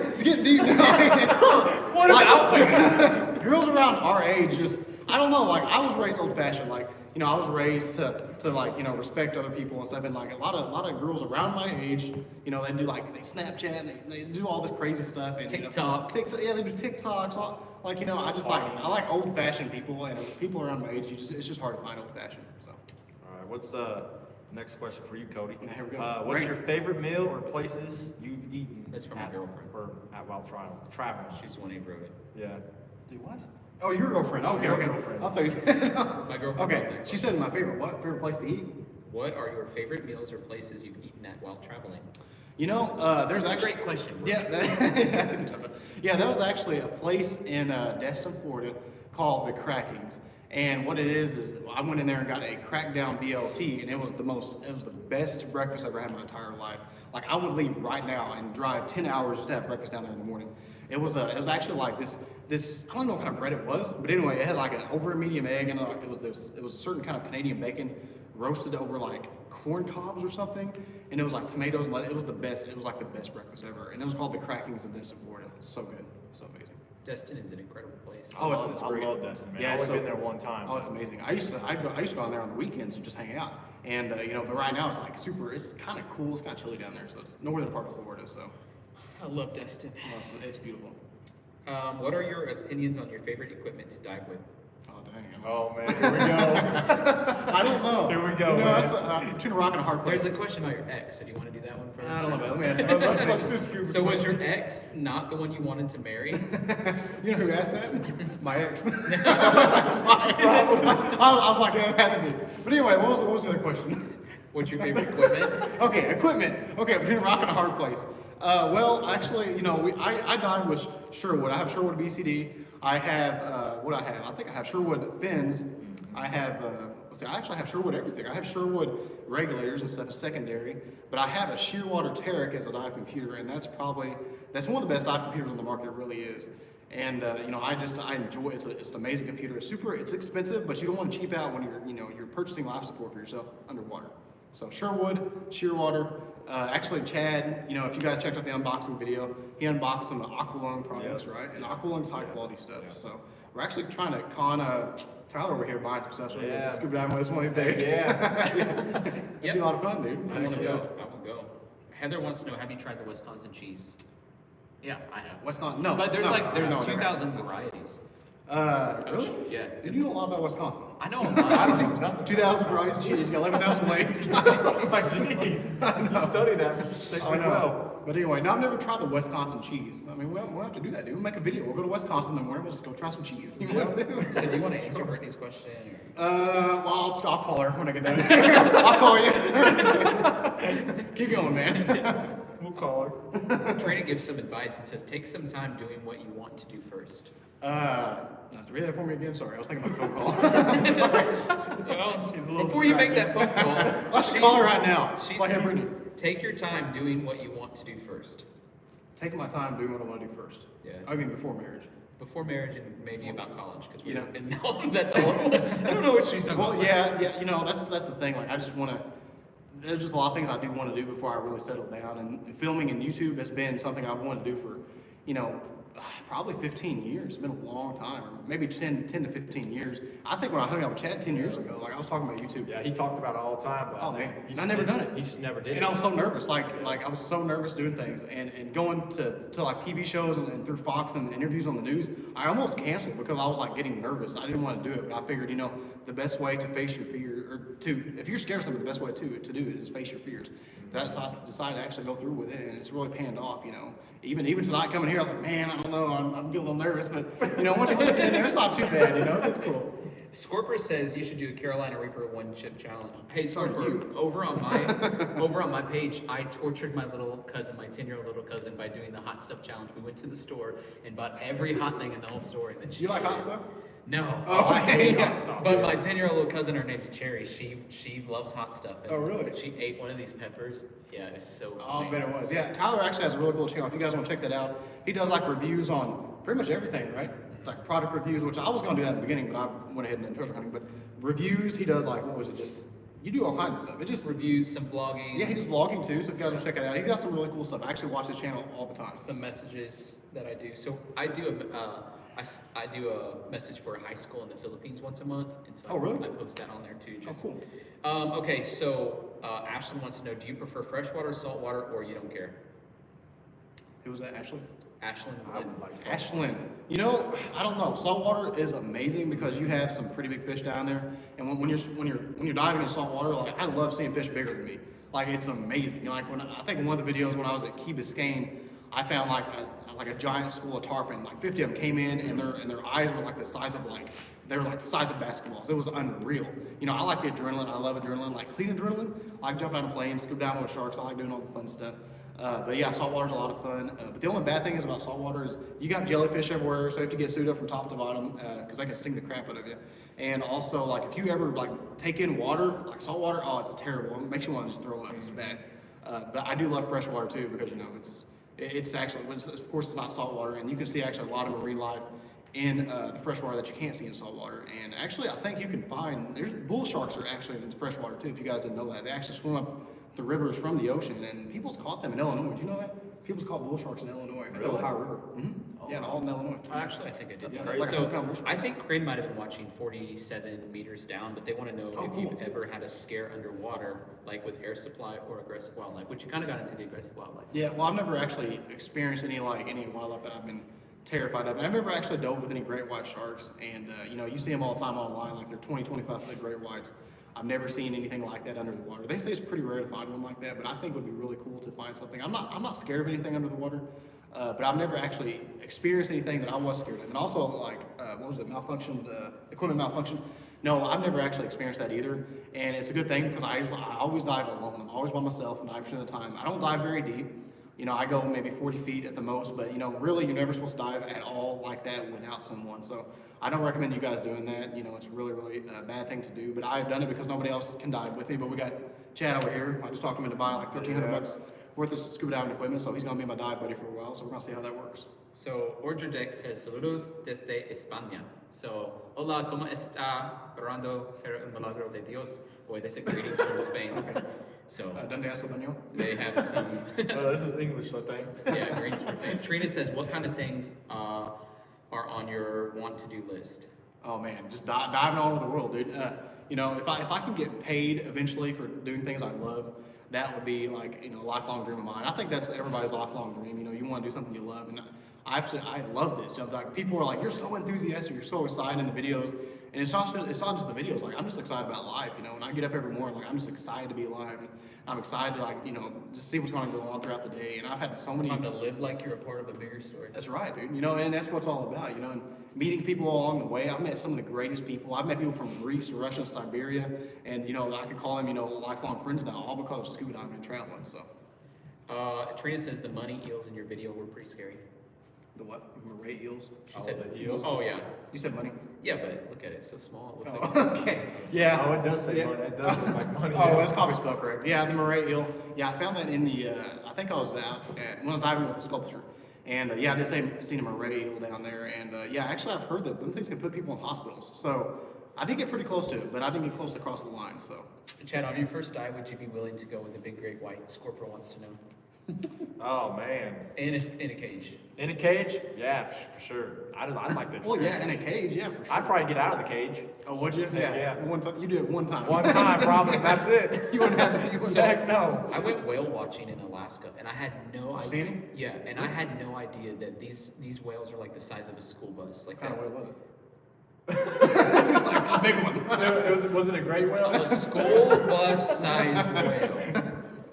it's getting deep now. What about Girls around our age just I don't know. Like I was raised old-fashioned. Like I was raised to respect other people and stuff. And like a lot of girls around my age, they do they Snapchat and they do all this crazy stuff and TikTok. TikTok, yeah, they do TikToks. I just I like old-fashioned people, and people around my age. It's just hard to find old-fashioned. So. All right, what's next question for you, Cody? Yeah, here we go. What's Great. your favorite meal or places you've eaten? That's from my girlfriend. Or while traveling. She's the one who wrote it. Yeah. Do what? Oh, your girlfriend. Okay, Your okay. girlfriend. I thought you said. My girlfriend Okay, wrote that. she said my favorite. What favorite place to eat? What are your favorite meals or places you've eaten at while traveling? There's That's a actually great question. Yeah, that was actually a place in Destin, Florida, called the Crackings. And what it is I went in there and got a crackdown BLT, and it was the best breakfast I've ever had in my entire life. Like, I would leave right now and drive 10 hours just to have breakfast down there in the morning. It was actually like this, I don't know what kind of bread it was, but anyway, it had like an over a medium egg, and like it was a certain kind of Canadian bacon roasted over like corn cobs or something, and it was like tomatoes and lettuce. It was the best. It was like the best breakfast ever, and it was called the Crackings of Destin, Florida. It was so good, so amazing. Destin is an incredible place. Oh, it's great. I love Destin, man. Yeah, I've only been there one time. Oh, it's amazing. I used to go down there on the weekends and just hang out, and but right now it's like it's kind of cool. It's kind of chilly down there, so it's northern part of Florida. So I love Destin. it's beautiful. What are your opinions on your favorite equipment to dive with? Oh dang. Oh man, here we go. I don't know. Here we go, You know, man. that's between a rock and a hard place. There's a question about your ex, so do you want to do that one first? I don't know, man. Let me ask you. Let's do Scuba. So was your ex not the one you wanted to marry? You know who asked that? My ex. I was like, yeah, it had to be. But anyway, what was the other question? What's your favorite equipment? Okay, equipment. Okay, between a rock and a hard place. Well, actually, I dive with Sherwood. I have Sherwood BCD. I have what I have. I think I have Sherwood fins. I have. I actually have Sherwood everything. I have Sherwood regulators and stuff secondary, but I have a Shearwater Terek as a dive computer, and that's one of the best dive computers on the market. It really is. And I enjoy it. It's an amazing computer. It's expensive, but you don't want to cheap out when you're purchasing life support for yourself underwater. So Sherwood, Shearwater. Actually, Chad, if you guys checked out the unboxing video, he unboxed some Aqualung products, right? And Aqualung's high quality stuff. Yeah. So we're actually trying to con Tyler over here buying some stuff. So we're gonna scuba diving with us one of these days. Yeah. It'd be a lot of fun, dude. I want to go. I will go. Heather wants to know, have you tried the Wisconsin cheese? Yeah, I have. Wisconsin? No. But there's no, 2,000 varieties. Really? Yeah. You know a lot about Wisconsin. I know a lot. I don't think nothing. 2,000 varieties of cheese. You got 11,000 legs. Like, jeez. You study that. I know. But anyway, no, I've never tried the Wisconsin cheese. I mean, we'll have to do that, dude. We'll make a video. We'll go to Wisconsin in the morning. We'll just go try some cheese. You know what to do? So do you want to answer Brittany's question? Well, I'll call her when I get down there. I'll call you. Keep going, man. We'll call her. Trina gives some advice and says, take some time doing what you want to do first. Read that for me again. Sorry, I was thinking about a phone call. Before you make that phone call, I should call her right now. She Like, hey, said, Brittany, take your time doing what you want to do first. taking my time doing what I want to do first. Yeah. I mean, before marriage. Before marriage and maybe about college, because You know. that's all. I don't know what she's talking Well, about. yeah. That's the thing. Like, I just want to. There's just a lot of things I do want to do before I really settle down. And filming and YouTube has been something I've wanted to do for, probably 15 years. It's been a long time, or maybe 10 to 15 years. I think when I hung out with Chad 10 years ago, like I was talking about YouTube. Yeah, he talked about it all the time. But Oh man, he I just never done it. He just never did And I it. was so nervous, like I was so nervous doing things, and going to like TV shows and through Fox and interviews on the news, I almost canceled because I was like getting nervous. I didn't want to do it, but I figured, the best way to face your fear, if you're scared of something, the best way to do it is face your fears. That's how I decided to actually go through with it, and it's really panned off. Even tonight coming here, I was like, man, I don't know, I'm getting a little nervous, but once you get in there, it's not too bad. It's cool. Scorper says you should do a Carolina Reaper one chip challenge. Hey Scorper, over on my page, I tortured my little cousin, my 10-year-old little cousin, by doing the hot stuff challenge. We went to the store and bought every hot thing in the whole store, and then You like hot stuff? No. Oh, I hate yeah. hot stuff. But my 10-year-old little cousin, her name's Cherry. She loves hot stuff. And Oh, really? She ate one of these peppers. Yeah, it's so Oh, funny. I bet it was. Yeah, Tyler actually has a really cool channel. If you guys want to check that out, he does like reviews on pretty much everything, right? Like product reviews, which I was going to do that at the beginning, but I went ahead and did treasure hunting. But reviews, he does like, what was it? You do all kinds of stuff. It just Reviews, some vlogging. Yeah, he does vlogging too. So if you guys want to check it out, he does some really cool stuff. I actually watch his channel all the time. Some messages that I do. So I do I do a message for a high school in the Philippines once a month, and so Oh, really? I post that on there too. Oh, cool. Okay, so Ashlyn wants to know: do you prefer freshwater, saltwater, or you don't care? Who was that, Ashley? Ashlyn, I Lynn. would like to. Ashlyn. I don't know. Saltwater is amazing because you have some pretty big fish down there, and when you're diving in saltwater, like I love seeing fish bigger than me. Like it's amazing. Like I think in one of the videos when I was at Key Biscayne, I found like a giant school of tarpon. Like 50 of them came in, and their eyes were like the size of they were like the size of basketballs. It was unreal. I like the adrenaline. I love adrenaline, like clean adrenaline. I like jumping out of planes, scuba diving with sharks. I like doing all the fun stuff. But yeah, saltwater's a lot of fun. But the only bad thing is about saltwater is you got jellyfish everywhere, so you have to get suited up from top to bottom because they can sting the crap out of you. And also, like if you ever like take in water, like saltwater, oh, it's terrible. It makes you want to just throw up. It's bad. But I do love freshwater too because it's actually, of course, it's not saltwater, and you can see actually a lot of marine life in the freshwater that you can't see in saltwater. And actually, I think you can find bull sharks are actually in freshwater too. If you guys didn't know that, they actually swim up the rivers from the ocean, and people's caught them in Illinois. Do you know that? People's caught bull sharks in Illinois at the Ohio River. Mm-hmm. Yeah, all in Illinois. Actually, I think I did. That's Yeah. crazy. So I think Crane might have been watching 47 meters down, but they want to know if you've ever had a scare underwater, like with air supply or aggressive wildlife, which you kind of got into the aggressive wildlife. Yeah, well, I've never actually experienced any wildlife that I've been terrified of. And I've never actually dove with any great white sharks. And you see them all the time online, like they're 20, 25-foot great whites. I've never seen anything like that under the water. They say it's pretty rare to find one like that, but I think it would be really cool to find something. I'm not scared of anything under the water, but I've never actually experienced anything that I was scared of. And also, like, what was it, equipment malfunction? No, I've never actually experienced that either. And it's a good thing because I always dive alone. I'm always by myself 90% of the time. I don't dive very deep. I go maybe 40 feet at the most, but really you're never supposed to dive at all like that without someone. So I don't recommend you guys doing that. It's really, really a bad thing to do, but I've done it because nobody else can dive with me. But we got Chad over here. I just talked him into buying like $1,300 worth of scuba diving equipment, so he's gonna be my dive buddy for a while. So we're gonna see how that works. So Ordredek says, saludos desde España. So, hola, ¿cómo está? Orando, el milagro de Dios. Boy, they said greetings from Spain. Okay. So, ¿Dónde has español? they have some, This is English, I think. yeah, greetings from Spain. Trina says, what kind of things are on your want-to-do list? Oh man, just diving all over the world, dude. If I can get paid eventually for doing things I love, that would be like a lifelong dream of mine. I think that's everybody's lifelong dream. You want to do something you love, and I love this. Like people are like, you're so enthusiastic, you're so excited in the videos, and it's not just the videos. Like I'm just excited about life. When I get up every morning, like I'm just excited to be alive. And I'm excited to just see what's going to go on throughout the day. And I've had so many. Time to live like you're a part of a bigger story. That's right, dude. And that's what it's all about. And meeting people along the way. I've met some of the greatest people. I've met people from Greece, Russia, Siberia, and I can call them lifelong friends now, all because of scuba diving and traveling. So. Trina says the money eels in your video were pretty scary. The what? Moray eels? She said the eels? Oh yeah. You said money? Yeah, but look at it, it's so small. It looks like it says Okay. money. Yeah. Oh, it does say Yeah. money. It does look like money. Oh, that's probably spelled correct. Yeah, the moray eel. Yeah, I found that in the, I think I was out when I was diving with the sculpture. And I did seen a moray eel down there. And actually I've heard that them things can put people in hospitals. So I did get pretty close to it, but I didn't get close to cross the line, so. Chad, on your first dive, would you be willing to go with a big great white? Scorpio wants to know. Oh man. In a cage. In a cage? Yeah, for sure. I'd like to. Well, yeah, in a cage, yeah, for sure. I'd probably get out of the cage. Oh, would you? Yeah. One time, you do it one time. One time, probably. That's it. You wouldn't have. You wouldn't Heck no. I went whale watching in Alaska, and I had no idea. Seen him? Yeah, and I had no idea that these whales are like the size of a school bus. Like What kind of that's whale was it? It's like a big one. Was it a great whale? a school bus sized whale.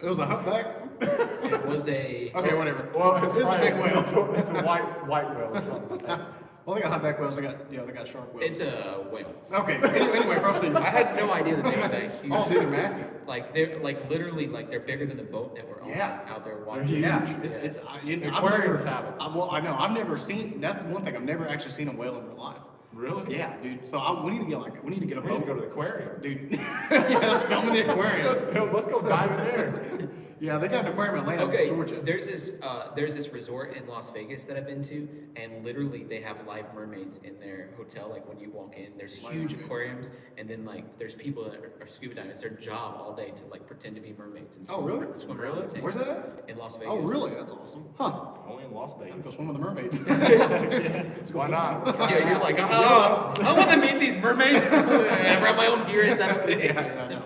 It was a humpback. It was a. Okay, whatever. Well, it's a big whale. It's a white whale or something like that. Well, they got humpback whales. They got shark whales. It's a whale. Okay. Anyway, proceed. I had no idea that they were that huge. Oh, dude, they're massive. Like they're literally they're bigger than the boat that we're on Yeah. out there watching. Yeah, Huge. it's Aquariums have it. I know. I've never seen. That's the one thing. I've never actually seen a whale in real life. Really? Yeah, dude. So we need to get a We need to boat. go to the aquarium. Dude. Yeah, let's film in the aquarium. Let's go dive in there. Yeah, they got an aquarium in Atlanta, Okay, Georgia. there's this resort in Las Vegas that I've been to, and literally they have live mermaids in their hotel. Like when you walk in, there's Live huge mermaids. aquariums, and then like there's people that are scuba diving. It's their job all day to like pretend to be mermaids and swim, really? swim around the tank. Where's that at? In Las Vegas. Oh, really? That's awesome. Huh. Only in Las I'm gonna go Vegas. swim with the mermaids. Why not? Yeah, you're like, oh, I want to meet these mermaids. I brought my own gear. Is that okay? Yeah, I know.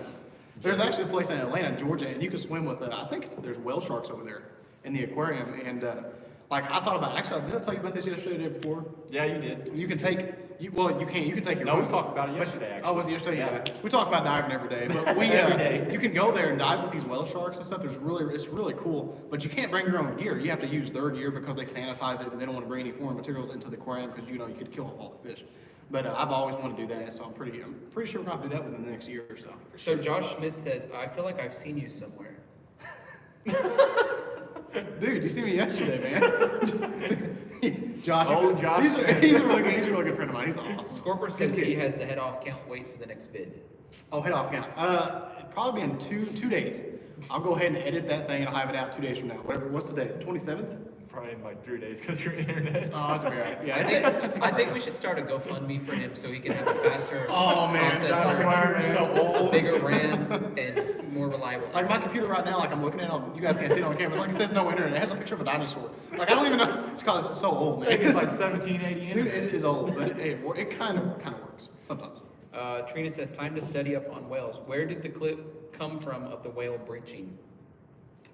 There's actually a place in Atlanta, Georgia, and you can swim with, I think there's whale sharks over there in the aquarium. And I thought about, actually, did I tell you about this yesterday or the day before? Yeah, you did. You can take, you can take your No, we boat. talked about it yesterday, Oh, actually. was it yesterday? Yeah. We talk about diving every day, but we, Every day. you can go there and dive with these whale sharks and stuff. It's really cool, but you can't bring your own gear. You have to use their gear because they sanitize it and they don't want to bring any foreign materials into the aquarium because you could kill off all the fish. But I've always wanted to do that, so I'm pretty sure we're going to do that within the next year or so. So Josh Smith says, I feel like I've seen you somewhere. Dude, you see me yesterday, man. Josh, Oh, Josh. he's a really good friend of mine. He's awesome. Scorper says he has to head off. Can't wait for the next vid. Oh, head off count. Probably in two days. I'll go ahead and edit that thing and I'll have it out 2 days from now. Whatever. What's the date? The 27th? Probably in like 3 days because your internet. Oh, that's okay. Right. Yeah, I think we should start a GoFundMe for him so he can have a faster Oh man, processor, that's why I'm so old. bigger RAM, and more reliable. Like my computer right now, like I'm looking at it, you guys can't see it on the camera, like it says no internet. It has a picture of a dinosaur. Like I don't even know. It's because it's so old, man. It's like 1780 Dude, internet. it is old, but it kind of works sometimes. Trina says, time to study up on whales. Where did the clip come from of the whale breaching?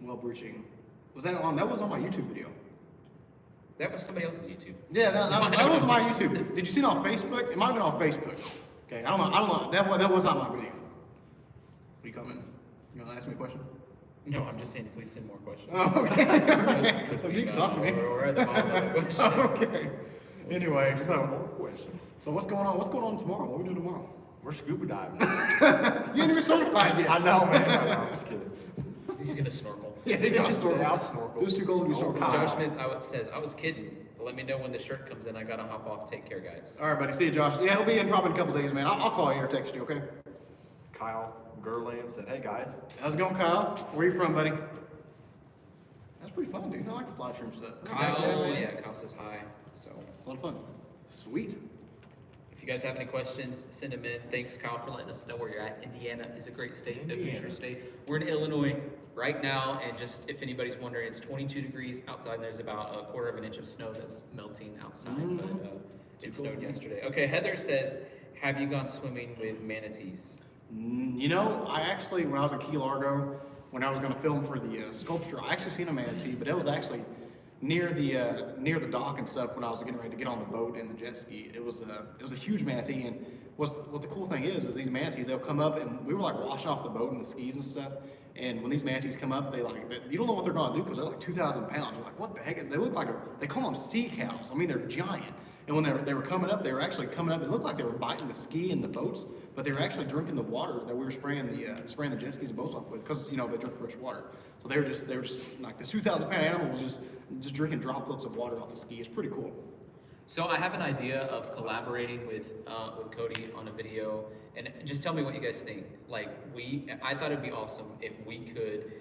Well, breaching. Was that on? That was on my YouTube video. That was somebody else's YouTube. Yeah, that was my YouTube. Did you see it on Facebook? It might have been on Facebook. Okay, I don't know. That was not my video. Are you coming? You gonna ask me a question? No, I'm just saying, please send more questions. Oh, okay. So you can talk to me. We're at the bottom of the questions. Okay. Anyway, Some more so questions. what's going on? What's going on tomorrow? What are we doing tomorrow? We're scuba diving. You ain't even certified yet. I know, man. I know. I'm just kidding. He's gonna snorkel. Yeah, you got snorkel. Yeah, I'll snorkel. Who's too cold to be snorkeling? Josh Smith says, I was kidding. Let me know when the shirt comes in. I gotta hop off. Take care, guys. All right, buddy. See you, Josh. Yeah, it'll be in probably in a couple days, man. I'll call you or text you, okay? Kyle Gerland said, hey guys. How's it going, Kyle? Where you from, buddy? That's pretty fun, dude. I like this live stream stuff. Kyle says hi. So It's a lot of fun. Sweet. if you guys have any questions, send them in. Thanks, Kyle, for letting us know where you're at. Indiana is a great state, a Indiana. future state. We're in Illinois right now, and just if anybody's wondering, it's 22 degrees outside, and there's about a quarter of an inch of snow that's melting outside, but it snowed yesterday. Okay, Heather says, have you gone swimming with manatees? You know, I actually, when I was in Key Largo, when I was going to film for the sculpture, I actually seen a manatee, but it was actually near the dock and stuff when I was getting ready to get on the boat and the jet ski. It was a huge manatee, and what the cool thing is these manatees, they'll come up, and we were like washing off the boat and the skis and stuff, and when these manatees come up, you don't know what they're going to do because they're like 2,000 pounds. You're like, what the heck? They look like they call them sea cows. I mean, they're giant. And when they were coming up, they were actually coming up. It looked like they were biting the ski and the boats, but they were actually drinking the water that we were spraying the jet skis and boats off with, because they drink fresh water. So they were just like this 2,000-pound animal was just drinking droplets of water off the ski. It's pretty cool. So I have an idea of collaborating with Cody on a video, and just tell me what you guys think. I thought it'd be awesome if we could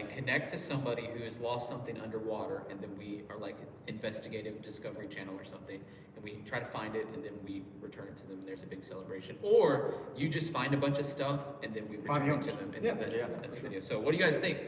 connect to somebody who has lost something underwater, and then we are like investigative Discovery Channel or something, and we try to find it, and then we return it to them, and there's a big celebration. Or you just find a bunch of stuff, and then we return it to them, and that's the video. So what do you guys think?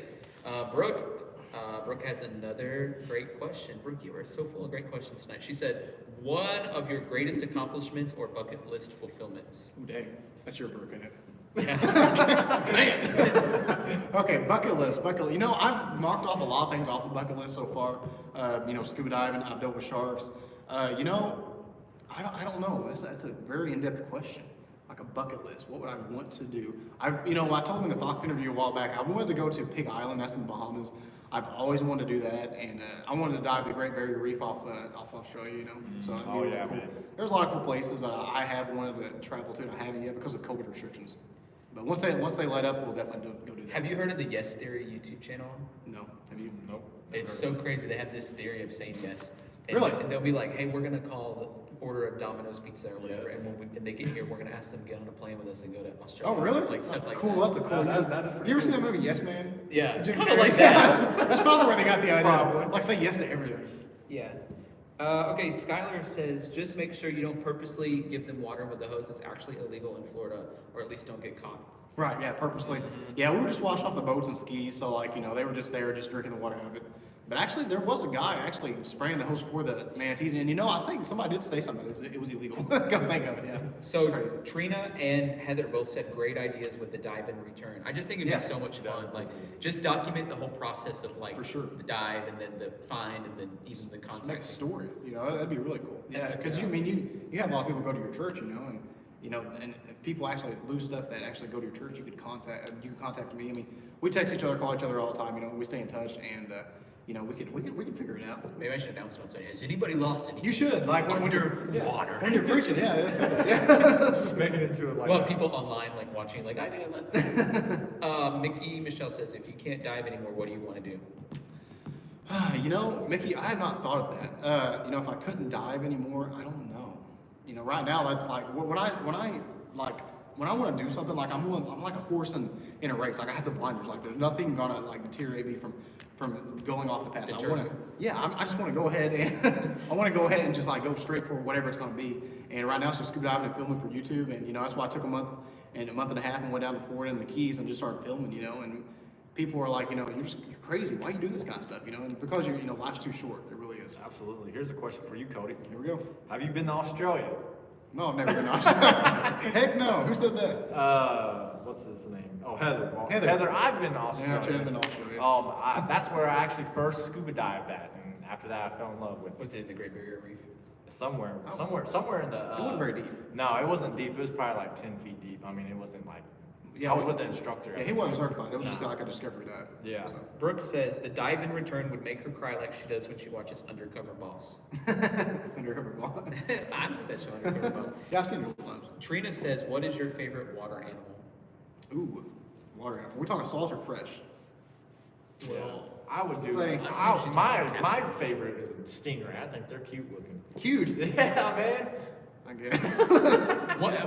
Brooke has another great question. Brooke, you are so full of great questions tonight. She said, one of your greatest accomplishments or bucket list fulfillments? Ooh, dang. That's your Brooke, isn't it? Yeah. Man. Okay, bucket list. You know, I've knocked off a lot of things off the bucket list so far. Scuba diving, I've dove with sharks. I don't know. That's a very in-depth question. Like a bucket list. What would I want to do? I told him in the Fox interview a while back, I wanted to go to Pig Island. That's in the Bahamas. I've always wanted to do that, and I wanted to dive the Great Barrier Reef off Australia. So it'd be really cool. Man. There's a lot of cool places that I have wanted to travel to, and I haven't yet because of COVID restrictions. But once they let up, we'll definitely go do that. Have you heard of the Yes Theory YouTube channel? No. Have you? Nope. It's so crazy. They have this theory of saying yes. And Really? And they'll be like, hey, we're going to order a Domino's pizza or whatever. Yes. And when they get here, we're going to ask them to get on a plane with us and go to Australia. Oh, really? Like, That's stuff cool. like That's a cool. That is pretty You ever see cool. that movie Yes Man? Yeah, it's Jim kind of Carrey? like that. That's probably where they got the idea. Probably. Like say yes to everything. Yeah. Okay, Skylar says, just make sure you don't purposely give them water with the hose. It's actually illegal in Florida, or at least don't get caught. Right, yeah, purposely. Yeah, we were just washing off the boats and skis, so they were just there, just drinking the water out of it. But actually, there was a guy actually spraying the hose for the manatees, and I think somebody did say something. It was illegal. Come think of it, yeah. So It's crazy. Trina and Heather both said great ideas with the dive and return. I just think it'd Yeah. be so much fun. Just document the whole process of For sure. the dive and then the find and then even the Just make contact. a story, that'd be really cool. Yeah, because Yeah. you have a lot of people go to your church, and if people actually lose stuff that actually go to your church, you can contact me. I mean, we text each other, call each other all the time. We stay in touch, and we can figure it out. Maybe I should announce it on Sunday. Has anybody lost anything? You should when Underwater. when you're preaching, yeah. Yeah. Make it into Well, people online watching I did. Mickey Michelle says, if you can't dive anymore, what do you want to do? You know, Mickey, I had not thought of that. You know, if I couldn't dive anymore, I don't know. You know, right now that's like when I want to do something, like I'm like a horse in a race. Like I have the blinders. Like there's nothing gonna like deteriorate me from going off the path. I just want to go ahead and I want to go ahead and just like go straight for whatever it's gonna be. And right now it's just scuba diving and filming for YouTube. And you know that's why I took a month and a half and went down to Florida and the Keys and just started filming. You know, and people are like, you know, you're crazy. Why you do this kind of stuff? You know, and because you know life's too short. It really is. Absolutely. Here's a question for you, Cody. Here we go. Have you been to Australia? No, I've never been to Australia. Heck no. Who said that? What's his name? Oh, Heather. Well, Heather. Heather, I've been to Australia. Yeah, I've been to Australia. That's where I actually first scuba dived at, and after that I fell in love with it. Was it in the Great Barrier Reef? Somewhere in the. It wasn't very deep. No, it wasn't deep. It was probably like 10 feet deep. I mean, it wasn't like. Yeah, I was with the instructor. Yeah, he wasn't certified. It was just like a discovery dive. Yeah. So. Brooke says the dive in return would make her cry like she does when she watches Undercover Boss. Undercover boss. I know that show, Undercover Boss. Yeah, I've seen it a couple times. Trina says, what is your favorite water animal? Ooh, water animal. We're talking salt or fresh? Well, I would do. Say- My favorite is a stingray. I think they're cute looking. Cute. Yeah, man. I guess.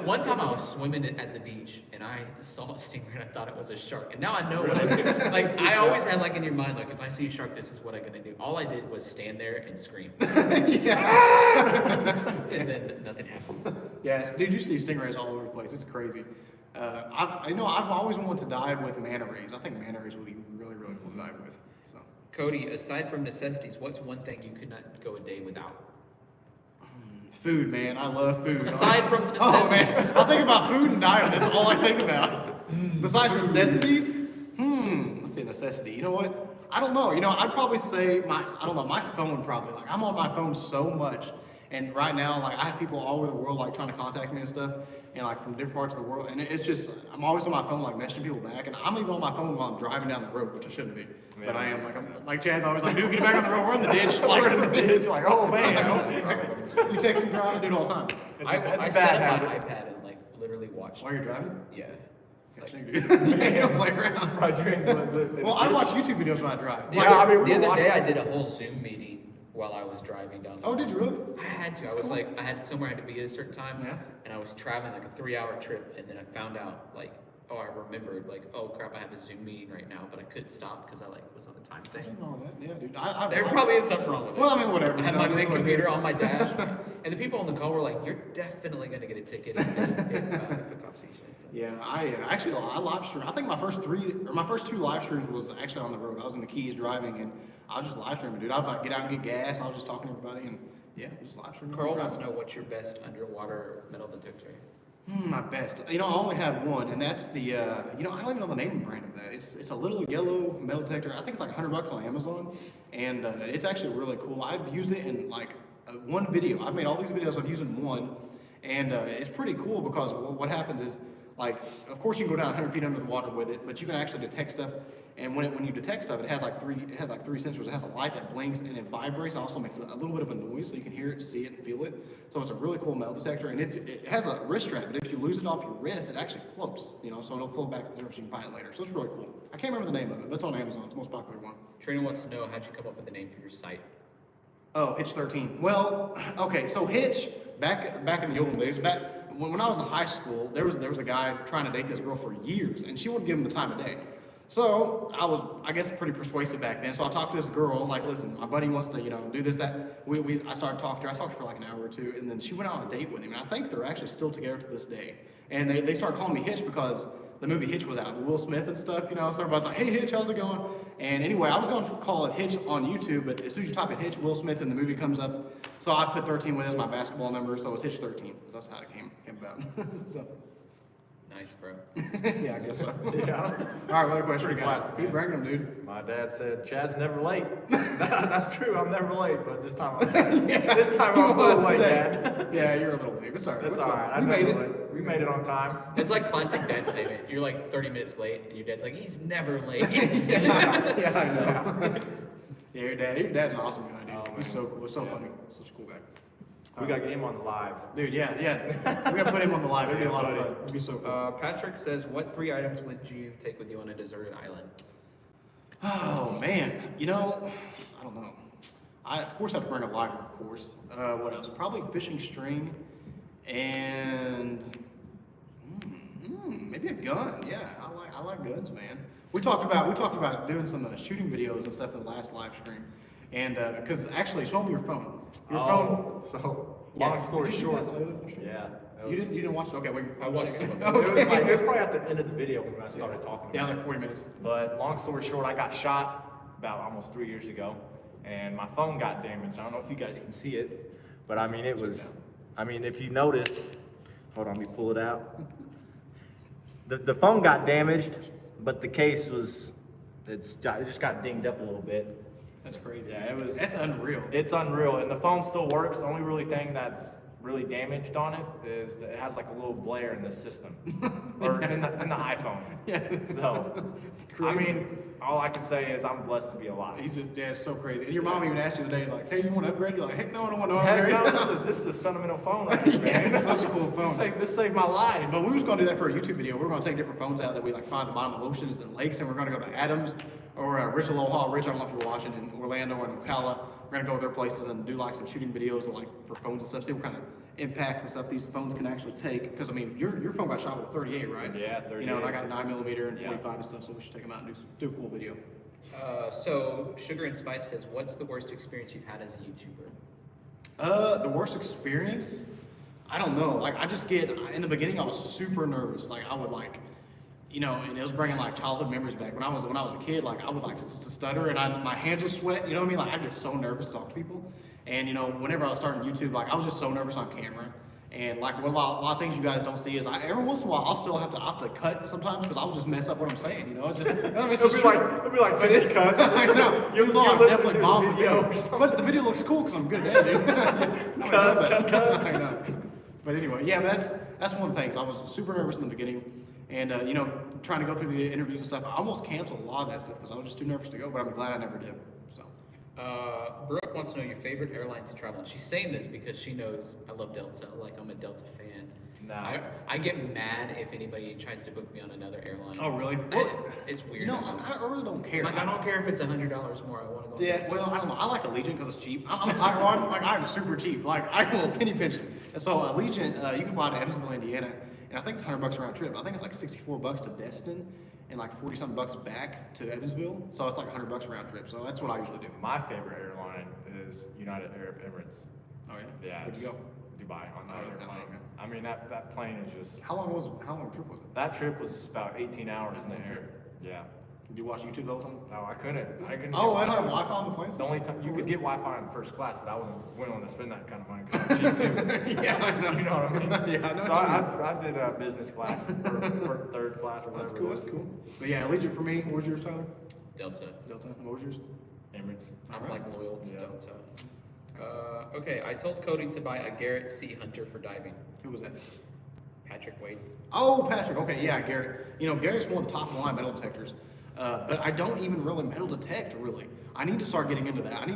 One time I was swimming at the beach and I saw a stingray and I thought it was a shark. And now I know what I do. Like, I always had like in your mind, like, if I see a shark, this is what I'm gonna do. All I did was stand there and scream. And then nothing happened. Yeah, dude, you see stingrays all over the place. It's crazy. I've always wanted to dive with manta rays. I think manta rays would be really, really cool to dive with. So. Cody, aside from necessities, what's one thing you could not go a day without? Food, man. I love food. Aside from the Oh, man. necessities. I think about food and diving. That's all I think about. Besides necessities, let's say necessity. You know what? I don't know. You know, I'd probably say my phone probably. Like, I'm on my phone so much. And right now, like, I have people all over the world, like, trying to contact me and stuff. And, like, from different parts of the world. And it's just, I'm always on my phone, like, messaging people back. And I'm even on my phone while I'm driving down the road, which I shouldn't be. Yeah. But I am. Like Chad's always like, dude, get back on the road. We're in the ditch. Like, We're in the ditch. Like, oh, man. You text and drive, I do it all the time. I It's set bad up my habit. iPad and like literally watched. While you're driving? Yeah. Like, You don't play around. Surprised you ain't doing the Well, I watch YouTube videos when I drive. the Yeah, other, I mean, we the other watched- day I did a whole Zoom meeting while I was driving down the Oh, did you really? I had to. That's I was cool. like, I had somewhere I had to be at a certain time. Yeah. And I was traveling like a 3-hour trip, and then I found out like, oh, I remembered like, oh crap, I have a Zoom meeting right now, but I couldn't stop because I like was on the time thing. Nothing wrong with that. Yeah, dude. There probably is something wrong with it. Well, I mean, whatever. I had You my know, it is big what it computer is. on my dash, and the people on the call were like, "You're definitely gonna get a ticket if a cop sees you." So. Yeah, I live stream. I think my first 2 live streams was actually on the road. I was in the Keys driving, and I was just live streaming, dude. I was like, get out and get gas. And I was just talking to everybody, and yeah, just live streaming. Carl wants to know what's your best underwater metal detector. My best. You know, I only have one, and that's the. You know, I don't even know the name and brand of that. It's a little yellow metal detector. I think it's like $100 on Amazon, and it's actually really cool. I've used it in like one video. I've made all these videos. I've used it in one, and it's pretty cool because what happens is, like, of course you can go down 100 feet under the water with it, but you can actually detect stuff. And when you detect stuff, it has like three sensors. It has a light that blinks and it vibrates. It also makes a little bit of a noise, so you can hear it, see it, and feel it. So it's a really cool metal detector. And if it has a wrist strap, but if you lose it off your wrist, it actually floats. You know, so it'll float back to the surface. You can find it later. So it's really cool. I can't remember the name of it, but it's on Amazon. It's the most popular one. Trina wants to know how'd you come up with the name for your site. Oh, Hitch 13. Well, okay, so Hitch, back in the olden days, when I was in high school, there was a guy trying to date this girl for years, and she wouldn't give him the time of day. So I was, I guess, pretty persuasive back then. So I talked to this girl. I was like, listen, my buddy wants to, you know, do this, that. I started talking to her. I talked to her for like an hour or two, and then she went on a date with him. And I think they're actually still together to this day. And they started calling me Hitch because the movie Hitch was out, Will Smith and stuff, you know. So everybody's like, hey, Hitch, how's it going? And anyway, I was going to call it Hitch on YouTube, but as soon as you type in Hitch, Will Smith, and the movie comes up. So I put 13 with it as my basketball number, so it's Hitch 13. So that's how it came about. So. Nice, bro. Yeah, I guess so. Yeah. All right, what other question Pretty we got? classic, Keep man. bringing them, dude. My dad said Chad's never late. That's true. I'm never late, but this time this time I was a little late, Dad. Yeah, you're a little late. It's all right. That's It's all right. We made it. Late. We made it on time. It's like classic dad statement. You're like 30 minutes late, and your dad's like, he's never late. Yeah, I know. Yeah, your dad's an awesome guy, dude. Oh, He's so man. cool. He's so Yeah. funny. Such a cool guy. We got to get him on the live. Dude, yeah. We're gonna put him on the live. It'd be a lot of fun. It'd be so cool. Patrick says, what 3 items would you take with you on a deserted island? Oh man, you know, I don't know. I of course have to bring a lighter, of course. What else? Probably fishing string, and maybe a gun. Yeah, I like guns, man. We talked about doing some shooting videos and stuff in the last live stream, and because actually, show me your phone. Your phone. So Yeah, long story did you see short, that the other stream? yeah. You didn't watch it? Okay, wait. I watched some of it. It was like, it was probably at the end of the video when I started talking Yeah, about like 40 minutes. it. But long story short, I got shot about almost 3 years ago, and my phone got damaged. I don't know if you guys can see it, but I mean, if you notice, hold on, let me pull it out. The phone got damaged, but the case it just got dinged up a little bit. That's crazy. Yeah, That's unreal. It's unreal, and the phone still works. The only really thing that's really damaged on it is that it has like a little blare in the system, or in the iPhone. Yeah. So, It's I crazy. mean, all I can say is I'm blessed to be alive. It's so crazy. And your mom even asked you the other day, like, hey, you want to upgrade? You're like, heck no, I don't want to Heck upgrade. no, this is a sentimental phone right here, Yeah, man. it's such a cool phone. This saved my life. But we was going to do that for a YouTube video. We were going to take different phones out that we like find at the bottom of oceans and lakes, and we're going to go to Adams or Rich Aloha Rich. I don't know if you're watching in Orlando or in Ocala. We're going to go to their places and do like some shooting videos of, like for phones and stuff. See what kind of impacts and stuff these phones can actually take. Because I mean, your phone got shot with 38, right? Yeah, 38. You know, and I got a 9mm and Yeah. 45 and stuff. So we should take them out and do a cool video. So Sugar and Spice says, what's the worst experience you've had as a YouTuber? The worst experience? I don't know. Like, I just get, in the beginning, I was super nervous. Like, I would like, you know, and it was bringing like childhood memories back. When I was a kid, like I would like stutter and my hands would sweat. You know what I mean? Like, I'd get so nervous to talk to people. And you know, whenever I was starting YouTube, like I was just so nervous on camera. And like what a lot of things you guys don't see is every once in a while I'll still have to cut sometimes because I'll just mess up what I'm saying. You know, it's just It'll be like 50 cuts. I know. You're I'm listening definitely to the bombing video video, or something. but the video looks cool because I'm good at it. Nobody does that. I know. But anyway, yeah, but that's one of the things. I was super nervous in the beginning, and you know, trying to go through the interviews and stuff. I almost canceled a lot of that stuff because I was just too nervous to go. But I'm glad I never did. So. Brooke wants to know your favorite airline to travel on. She's saying this because she knows I love Delta. Like, I'm a Delta fan. Nah. I get mad if anybody tries to book me on another airline. Oh, really? It's weird. You know, I really don't care. Like, I don't care if it's $100 more. I want to go. on Yeah, Delta. well, I don't know. I like Allegiant because it's cheap. I'm Taiwan. Like, I'm super cheap. Like, I will penny pinch it. And so Allegiant, you can fly to Evansville, Indiana, and I think it's $100 round trip. I think it's like $64 to Destin and like 40 something bucks back to Evansville. So it's like $100 round trip. So that's what I usually do. My favorite airline is United Arab Emirates. Oh yeah. Yeah. Where'd you go? Dubai on that Oh, airplane. okay. I mean, that plane is just. How long a trip was it? That trip was about 18 hours in the air. Yeah. Did you watch YouTube the whole time? No, I couldn't. Oh, I don't have Wi-Fi on the plane. It's the only time you could get Wi-Fi in first class, but I wasn't willing to spend that kind of money because I'm cheap too. Yeah, I know. You know what I mean? Yeah, I know. So I did business class or third class or whatever. That's cool. it was. That's cool. But yeah, Allegiant for me. What was yours, Tyler? Delta. Delta. What was yours? Emirates. I'm Alright. like loyal to Yeah. Delta. Okay, I told Cody to buy a Garrett Sea Hunter for diving. Who was that? Patrick Wade. Oh, Patrick. Okay, yeah, Garrett. You know, Garrett's one of the top of the line metal detectors. But I don't even really metal detect, really. I need to start getting into that.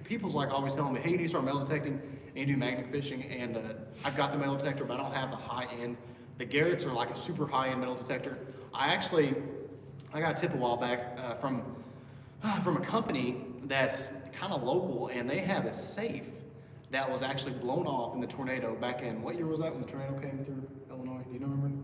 People's like always telling me, hey, you need to start metal detecting and you do magnet fishing. And I've got the metal detector, but I don't have the high end. The Garretts are like a super high end metal detector. I got a tip a while back from a company that's kind of local, and they have a safe that was actually blown off in the tornado back in, what year was that when the tornado came through Illinois? Do you remember?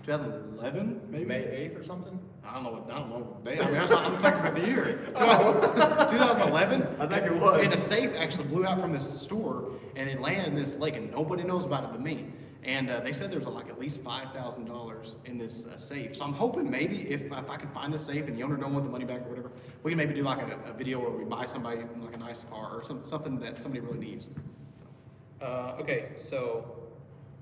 2011, maybe? May 8th or something? I don't know what day. I mean, I'm talking about the year. 2011. I think it was. And the safe actually blew out from this store, and it landed in this lake, and nobody knows about it but me. And they said there's like at least $5,000 in this safe. So I'm hoping maybe if I can find this safe and the owner don't want the money back or whatever, we can maybe do like a video where we buy somebody like a nice car or something that somebody really needs. Okay, so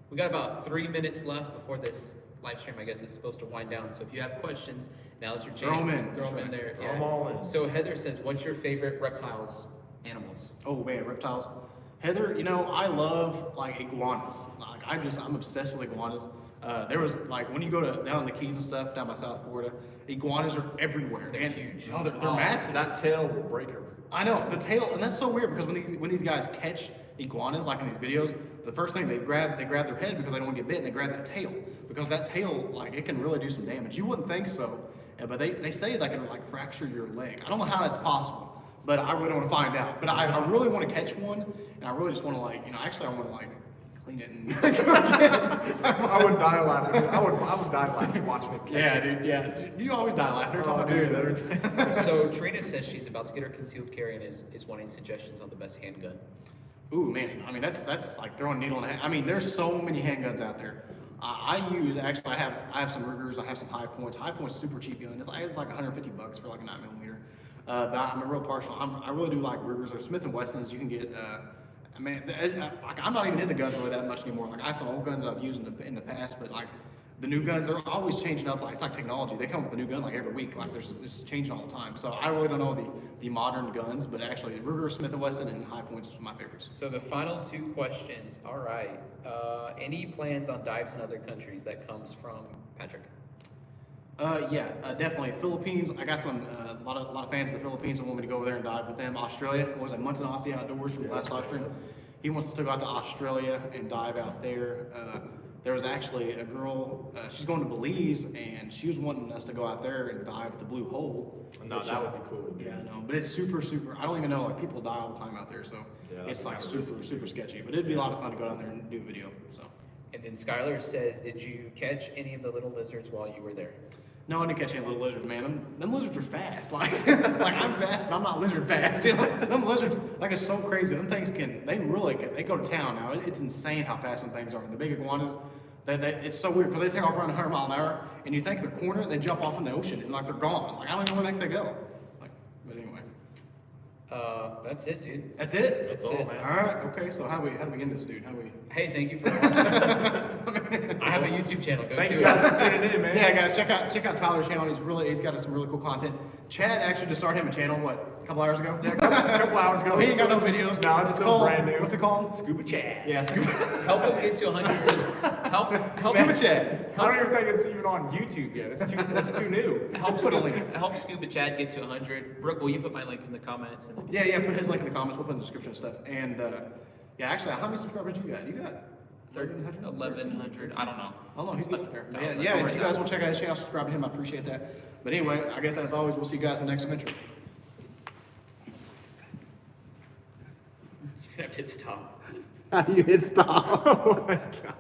we got about 3 minutes left before this live stream, I guess, is supposed to wind down. So if you have questions, now's your chance. Throw 'em in. Throw them in there. Throw 'em all in. So Heather says, what's your favorite reptiles, animals? Oh man, reptiles. Heather, you know, I love like iguanas. Like I'm obsessed with iguanas. There was like when you go down the Keys and stuff down by South Florida, iguanas are everywhere. They're huge. Oh, they're massive. That tail will break her. I know the tail, and that's so weird because when these guys catch iguanas, like in these videos, the first thing they grab their head because they don't want to get bit, and they grab that tail because that tail, like, it can really do some damage. You wouldn't think so Yeah, but they say that can like fracture your leg. I don't know how that's possible, but I really want to find out. But I really want to catch one, and I really just want to like, actually I want to like clean it and. I would die laughing. I would die laughing watching it. Yeah, dude. Yeah, you always die laughing. Oh, dude, So Trina says she's about to get her concealed carry and is wanting suggestions on the best handgun. Ooh, man. I mean, that's like throwing a needle in a hand. I mean, there's so many handguns out there. I have some Rugers. I have some High Points. High Point's super cheap gun. It's like $150 for like a 9mm. But I'm a real partial. I really do like Rugers or Smith and Wessons. You can get. I'm not even into guns really that much anymore. Like I have some old guns that I've used in the past, but like the new guns are always changing up. Like it's like technology. They come with a new gun like every week. Like it's changing all the time. So I really don't know the modern guns, but actually Ruger, Smith and Wesson, and High Points are my favorites. So the final 2 questions. All right. Any plans on dives in other countries? That comes from Patrick. Definitely Philippines. I got some a lot of fans of the Philippines that want me to go over there and dive with them. Australia was at Munson Aussie Outdoors for the last live stream. He wants to go out to Australia and dive out there. There was actually a girl. She's going to Belize, and she was wanting us to go out there and dive at the Blue Hole. No, that would be cool. Yeah, I know, but it's super. I don't even know. Like people die all the time out there, so Yeah, it's like that's super sketchy. But it'd be a lot of fun to go down there and do a video. So. And then Skylar says, did you catch any of the little lizards while you were there? No, I didn't catch any little lizards, man. Them lizards are fast. Like I'm fast, but I'm not lizard fast. You know, them lizards, like it's so crazy. Them things they go to town now. It's insane how fast some things are. The big iguanas, it's so weird because they take off around 100 mile an hour, and you think they're cornered, and they jump off in the ocean, and like they're gone. Like I don't even know where the heck they go. Like, but anyway. That's it, dude. That's it. That's all, it. man. All right. Okay. So how do we end this, dude? How do we? Hey, thank you for watching. I have a YouTube channel. Go Thank to you it. guys for tuning in, man. Yeah, guys, check out Tyler's channel. He's got some really cool content. Chad actually just started him a channel, a couple hours ago? Yeah, a couple hours ago. So he ain't got no videos. No, it's still called, brand new. What's it called? Scuba Chad. Yeah, Scuba. Help him get to 100. Help Scuba Chad. I don't even think it's even on YouTube yet. It's too new. Help Scuba Chad get to 100. Brooke, will you put my link in the comments? And Yeah, put his link in the comments. We'll put it in the description and stuff. And actually, how many subscribers do you got? You got 1,300? 1,100. I don't know. Oh no, he's good there. Thousand. Yeah, if you guys want to check out his channel, subscribe to him. I appreciate that. But anyway, I guess as always, we'll see you guys in the next adventure. You're gonna have to hit stop. How do you hit stop? Oh my God.